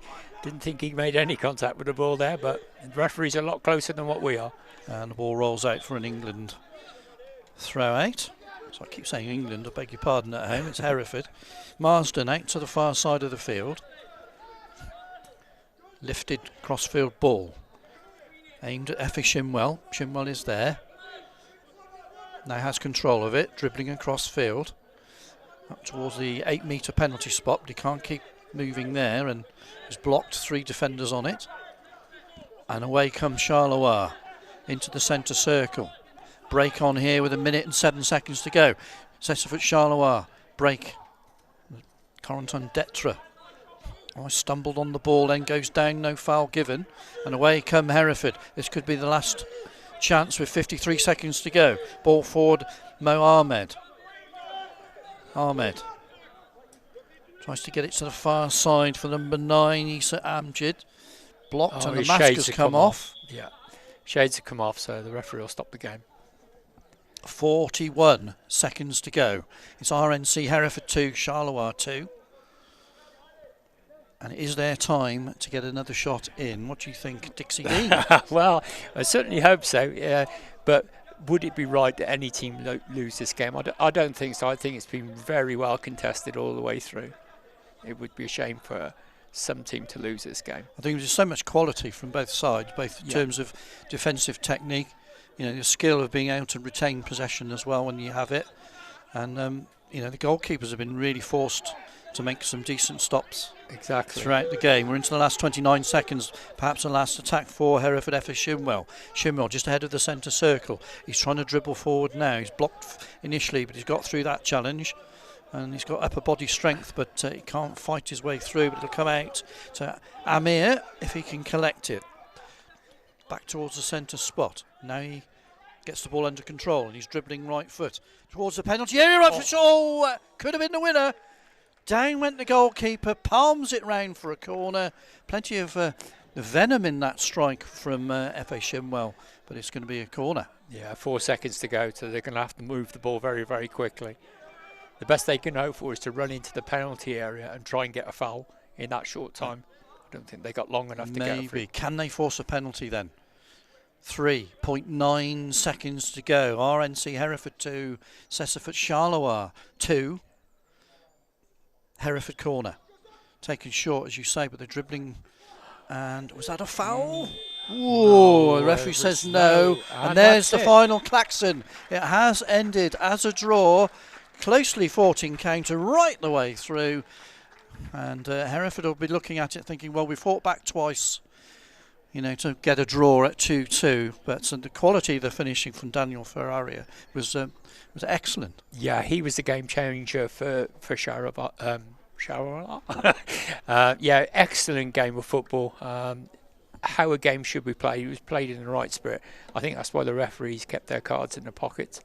didn't think he made any contact with the ball there, but the referee's a lot closer than what we are.
And the ball rolls out for an England throw out. So I keep saying England, I beg your pardon at home. It's Hereford. Marsden out to the far side of the field. Lifted crossfield ball. Aimed at Effie Shimwell. Shimwell is there. Now has control of it, dribbling across field. Up towards the 8-metre penalty spot, but he can't keep moving there and has blocked 3 defenders on it. And away comes Charleroi into the centre circle. Break on here with 1 minute and 7 seconds to go. Cecifoot Charleroi. Break. Corentin Detra. Oh, stumbled on the ball, then goes down, no foul given. And away come Hereford. This could be the last chance with 53 seconds to go. Ball forward, Mo Ahmed. Ahmed tries to get it to the far side for number 9, Issa Amjid. Blocked and the mask has come off.
Yeah, shades have come off, so the referee will stop the game.
41 seconds to go. It's RNC Hereford 2, Charleroi 2. And it is their time to get another shot in. What do you think, Dixie D?
Well, I certainly hope so. But would it be right that any team lose this game? I don't think so. I think it's been very well contested all the way through. It would be a shame for some team to lose this game.
I think there's so much quality from both sides, both in terms of defensive technique, the skill of being able to retain possession as well when you have it. And, the goalkeepers have been really forced to make some decent stops throughout the game. We're into the last 29 seconds, perhaps a last attack for Hereford Effie Shimwell. Shimwell just ahead of the centre circle. He's trying to dribble forward now. He's blocked initially, but he's got through that challenge. And he's got upper body strength, but he can't fight his way through, but it'll come out to Amir if he can collect it. Back towards the centre spot. Now he gets the ball under control and he's dribbling right foot towards the penalty area. Right foot. Oh, could have been the winner. Down went the goalkeeper, palms it round for a corner. Plenty of venom in that strike from F.A. Shimwell, but it's going to be a corner.
Yeah, 4 seconds to go, so they're going to have to move the ball very, very quickly. The best they can hope for is to run into the penalty area and try and get a foul in that short time. I don't think they got long enough to get a free.
Can they force a penalty then? 3.9 seconds to go. RNC Hereford 2, Cecifoot Charleroi 2. Hereford corner. Taken short, as you say, but they're dribbling. And was that a foul? Oh, the referee says no. And there's the final klaxon. It has ended as a draw. Closely fought encounter right the way through. And Hereford will be looking at it thinking, well, we fought back twice, to get a draw at 2-2. But the quality of the finishing from Daniel Ferraria was excellent.
Yeah, he was the game changer for Charleroi. Excellent game of football. How a game should be played. It was played in the right spirit. I think that's why the referees kept their cards in their pockets.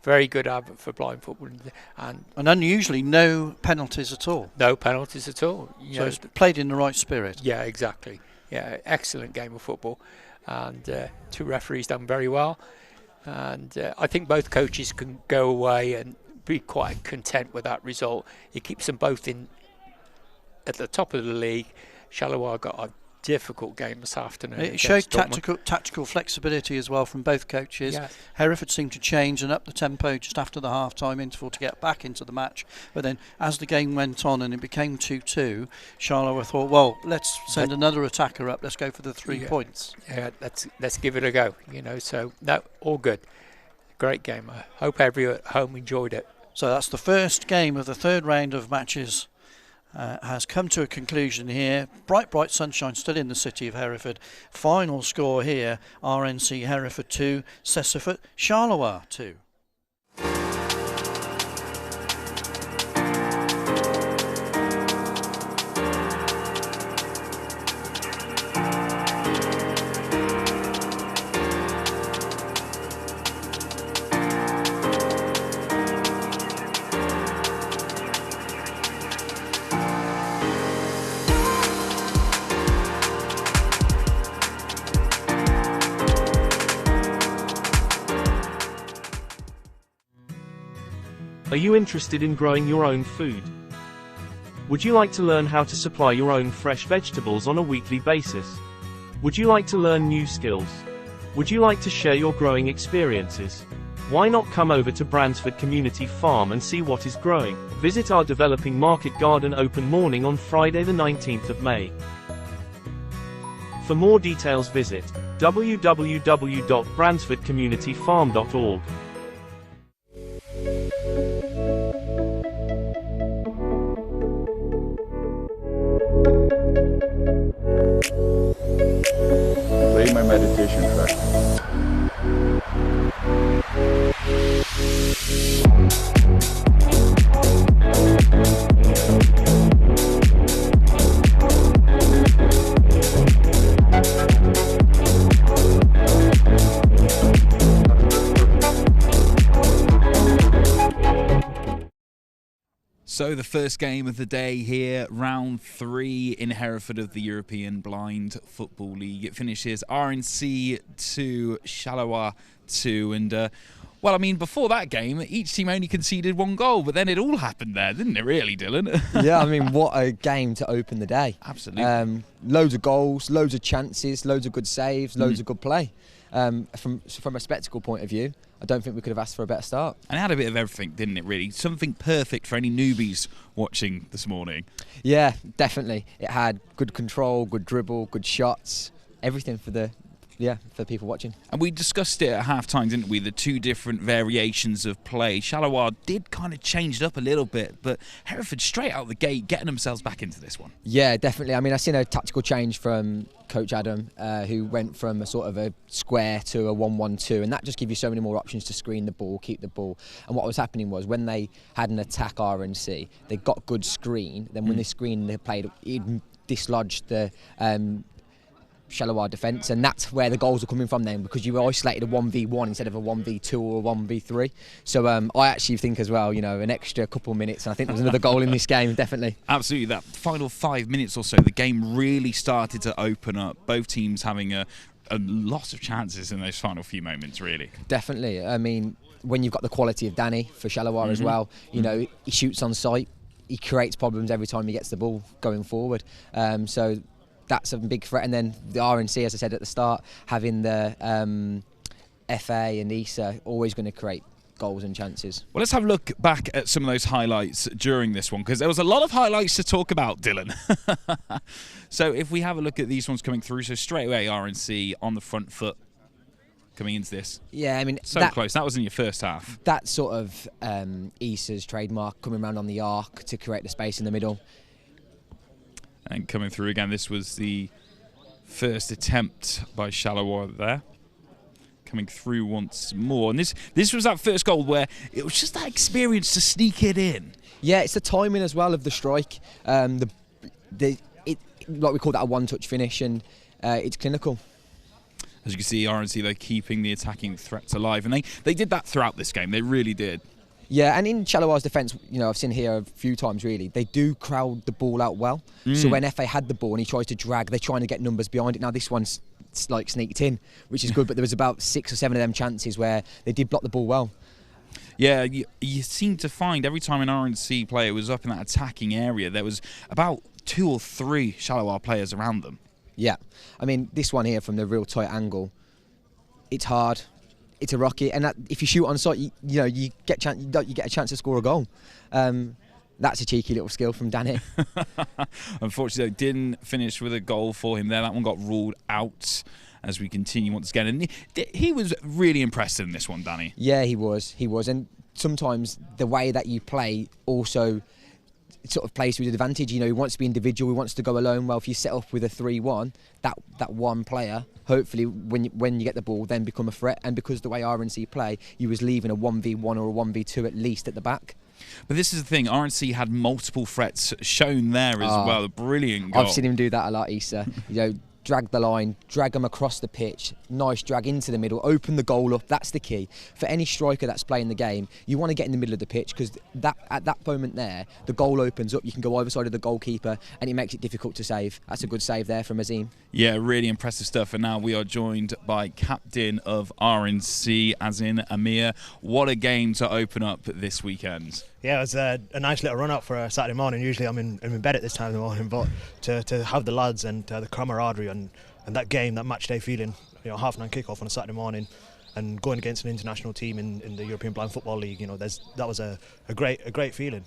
Very good advert for blind football. And
unusually, no penalties at all.
No penalties at all.
So it's played in the right spirit.
Yeah, exactly. Yeah, excellent game of football. And 2 referees done very well. And I think both coaches can go away and be quite content with that result. It keeps them both at the top of the league. Charleroi got a difficult game this afternoon.
It showed tactical flexibility as well from both coaches. Yes. Hereford seemed to change and up the tempo just after the half-time interval to get back into the match. But then as the game went on and it became 2-2, Charleroi thought, well, let's send another attacker up. Let's go for the 3 points.
Yeah, let's give it a go. So no, all good. Great game. I hope everyone at home enjoyed it.
So that's the first game of the third round of matches. Has come to a conclusion here. Bright sunshine still in the city of Hereford. Final score here, RNC Hereford 2, Cecifoot Charleroi 2.
Are you interested in growing your own food? Would you like to learn how to supply your own fresh vegetables on a weekly basis? Would you like to learn new skills? Would you like to share your growing experiences? Why not come over to Bransford Community Farm and see what is growing? Visit our developing market garden open morning on Friday the 19th of May. For more details visit www.bransfordcommunityfarm.org.
Play my meditation track.
So the first game of the day here, round 3 in Hereford of the European Blind Football League. It finishes RNC 2, Charleroi 2, and well, I mean, before that game, each team only conceded 1 goal, but then it all happened there, didn't it really, Dylan?
Yeah, I mean, what a game to open the day.
Absolutely.
Loads of goals, loads of chances, loads of good saves, loads of good play. From a spectacle point of view, I don't think we could have asked for a better start.
And it had a bit of everything, didn't it, really? Something perfect for any newbies watching this morning.
Yeah, definitely. It had good control, good dribble, good shots, everything for people watching.
And we discussed it at half-time, didn't we? The 2 different variations of play. Charleroi did kind of change it up a little bit, but Hereford straight out the gate getting themselves back into this one.
Yeah, definitely. I mean, I've seen a tactical change from Coach Adam, who went from a sort of a square to a 1-1-2, and that just gives you so many more options to screen the ball, keep the ball. And what was happening was when they had an attack RNC, they got good screen. Then when they screened, they played, it dislodged the Charleroi defence, and that's where the goals are coming from then, because you isolated a 1v1 instead of a 1v2 or a 1v3. So I actually think as well, you know, an extra couple of minutes, and I think there was another goal in this game, definitely.
Absolutely, that final 5 minutes or so, the game really started to open up. Both teams having a lot of chances in those final few moments, really.
Definitely. I mean, when you've got the quality of Danny for Charleroi as well, you know, he shoots on sight, he creates problems every time he gets the ball going forward. So that's a big threat. And then the RNC, as I said at the start, having the FA and Issa, always going to create goals and chances.
Well, let's have a look back at some of those highlights during this one, because there was a lot of highlights to talk about, Dylan. So if we have a look at these ones coming through, so straight away RNC on the front foot coming into this.
Yeah, I mean,
so close. That was in your first half.
That sort of Issa's trademark, coming around on the arc to create the space in the middle.
And coming through again, this was the first attempt by Charleroi there. Coming through once more. And this was that first goal where it was just that experience to sneak it in.
Yeah, it's the timing as well of the strike. Like we call that a one-touch finish, and it's clinical.
As you can see, RNC, they're keeping the attacking threats alive. And they did that throughout this game. They really did.
Yeah, and in Charleroi defence, you know, I've seen here a few times really, they do crowd the ball out well. So when FA had the ball and he tries to drag, they're trying to get numbers behind it. Now this one's like sneaked in, which is good, but there was about 6 or 7 of them chances where they did block the ball well.
Yeah, you seem to find every time an RNC player was up in that attacking area, there was about 2 or 3 Charleroi players around them.
Yeah, I mean, this one here from the real tight angle, it's hard. It's a rocket, and that, if you shoot on sight, you get a chance to score a goal. That's a cheeky little skill from Danny.
Unfortunately, it didn't finish with a goal for him there. That one got ruled out as we continue once again. And he was really impressed in this one, Danny.
Yeah, he was. And sometimes the way that you play also sort of plays to his advantage. You know, he wants to be individual, he wants to go alone. Well, if you set up with a 3-1, that one player, hopefully when you get the ball, then become a threat. And because the way RNC play, you was leaving a 1v1 or a 1v2 at least at the back.
But this is the thing, RNC had multiple threats shown there as well. A brilliant goal.
I've seen him do that a lot, Issa. You know, drag the line, drag them across the pitch, nice drag into the middle, open the goal up. That's the key. For any striker that's playing the game, you want to get in the middle of the pitch, because at that moment there, the goal opens up. You can go either side of the goalkeeper and it makes it difficult to save. That's a good save there from Azim.
Yeah, really impressive stuff. And now we are joined by captain of RNC, Azim Amir. What a game to open up this weekend.
Yeah, it was a nice little run up for a Saturday morning. Usually I'm in bed at this time of the morning, but to have the lads and the camaraderie and that game, that match day feeling, you know, 9:30 kickoff on a Saturday morning, and going against an international team in the European Blind Football League, you know, that was a great feeling.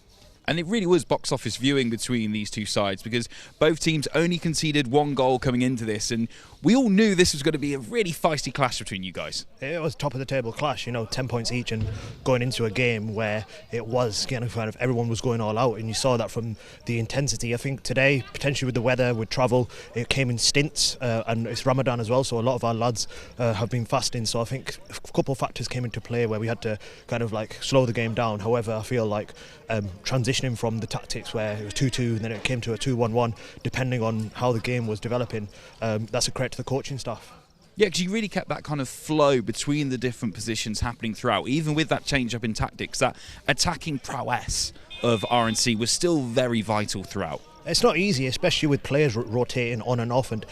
And it really was box office viewing between these two sides, because both teams only conceded 1 goal coming into this, and we all knew this was going to be a really feisty clash between you guys.
It was top of the table clash, you know, 10 points each, and going into a game where it was kind of everyone was going all out, and you saw that from the intensity. I think today, potentially with the weather, with travel, it came in stints, and it's Ramadan as well, so a lot of our lads have been fasting, so I think a couple of factors came into play where we had to kind of like slow the game down. However, I feel like transitioning from the tactics where it was 2-2 and then it came to a 2-1-1, depending on how the game was developing, that's a credit to the coaching staff.
Yeah, because you really kept that kind of flow between the different positions happening throughout. Even with that change up in tactics, that attacking prowess of RNC was still very vital throughout.
It's not easy, especially with players rotating on and off, and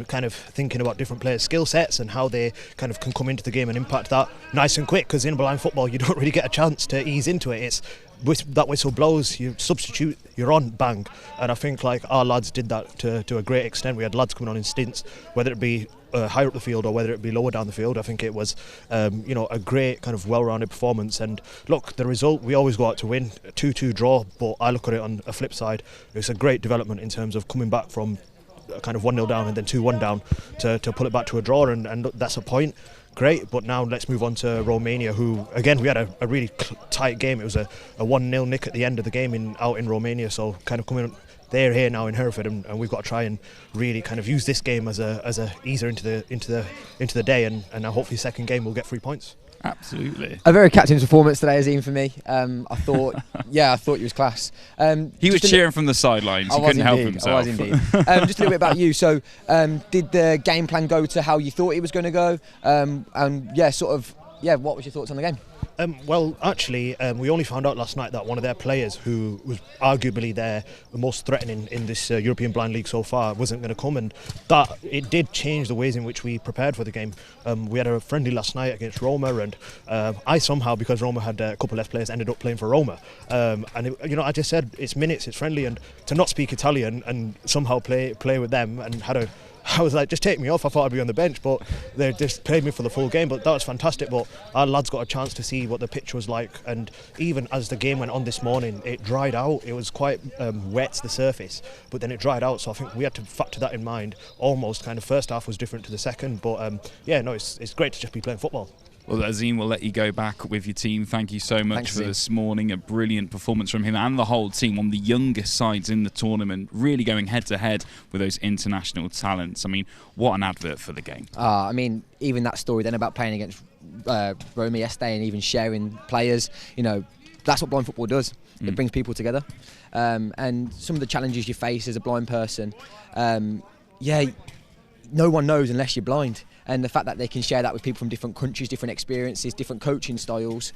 kind of thinking about different players' skill sets and how they kind of can come into the game and impact that nice and quick, because in blind football you don't really get a chance to ease into it. It's that whistle blows, you substitute, you're on, bang. And I think like our lads did that to a great extent. We had lads coming on in stints, whether it be higher up the field or whether it be lower down the field. I think it was you know, a great kind of well-rounded performance. And look, the result, we always go out to win, a 2-2 draw, but I look at it on a flip side, it's a great development in terms of coming back from kind of 1-0 down and then 2-1 down to pull it back to a draw, and that's a point. Great, but now let's move on to Romania, who, again, we had a really tight game. It was a 1-0 nick at the end of the game out in Romania, so kind of coming, they're here now in Hereford, and we've got to try and really kind of use this game as a easer into the day, and hopefully second game we'll get 3 points.
Absolutely.
A very captain's performance today, Azim, for me. I thought, I thought he was class.
He was cheering from the sidelines. He couldn't help himself.
I was indeed. Just a little bit about you. So, did the game plan go to how you thought it was going to go? What was your thoughts on the game?
Well, actually, we only found out last night that one of their players, who was arguably the most threatening in this European Blind League so far, wasn't going to come, and that it did change the ways in which we prepared for the game. We had a friendly last night against Roma, and I somehow, because Roma had a couple less players, ended up playing for Roma. I just said it's minutes, it's friendly, and to not speak Italian and somehow play with them, and I was like, just take me off. I thought I'd be on the bench, but they just played me for the full game. But that was fantastic. But our lads got a chance to see what the pitch was like, and even as the game went on this morning, it dried out. It was quite wet, the surface, but then it dried out. So I think we had to factor that in mind. Almost kind of first half was different to the second, but it's great to just be playing football.
Well, Azim, we'll let you go back with your team. Thank you so much for this morning. A brilliant performance from him and the whole team, one of the youngest sides in the tournament, really going head-to-head with those international talents. I mean, what an advert for the game.
I mean, even that story then about playing against Roma yesterday and even sharing players, you know, that's what blind football does. It brings people together. And some of the challenges you face as a blind person, no one knows unless you're blind. And the fact that they can share that with people from different countries, different experiences, different coaching styles,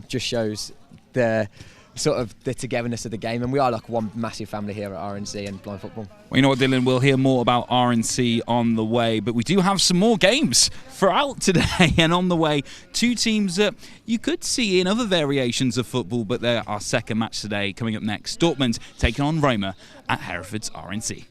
just shows the sort of the togetherness of the game. And we are like one massive family here at RNC and blind football.
Well, you know what, Dylan, we'll hear more about RNC on the way, but we do have some more games throughout today. And on the way, two teams that you could see in other variations of football, but they're our second match today coming up next. Dortmund taking on Roma at Hereford's RNC.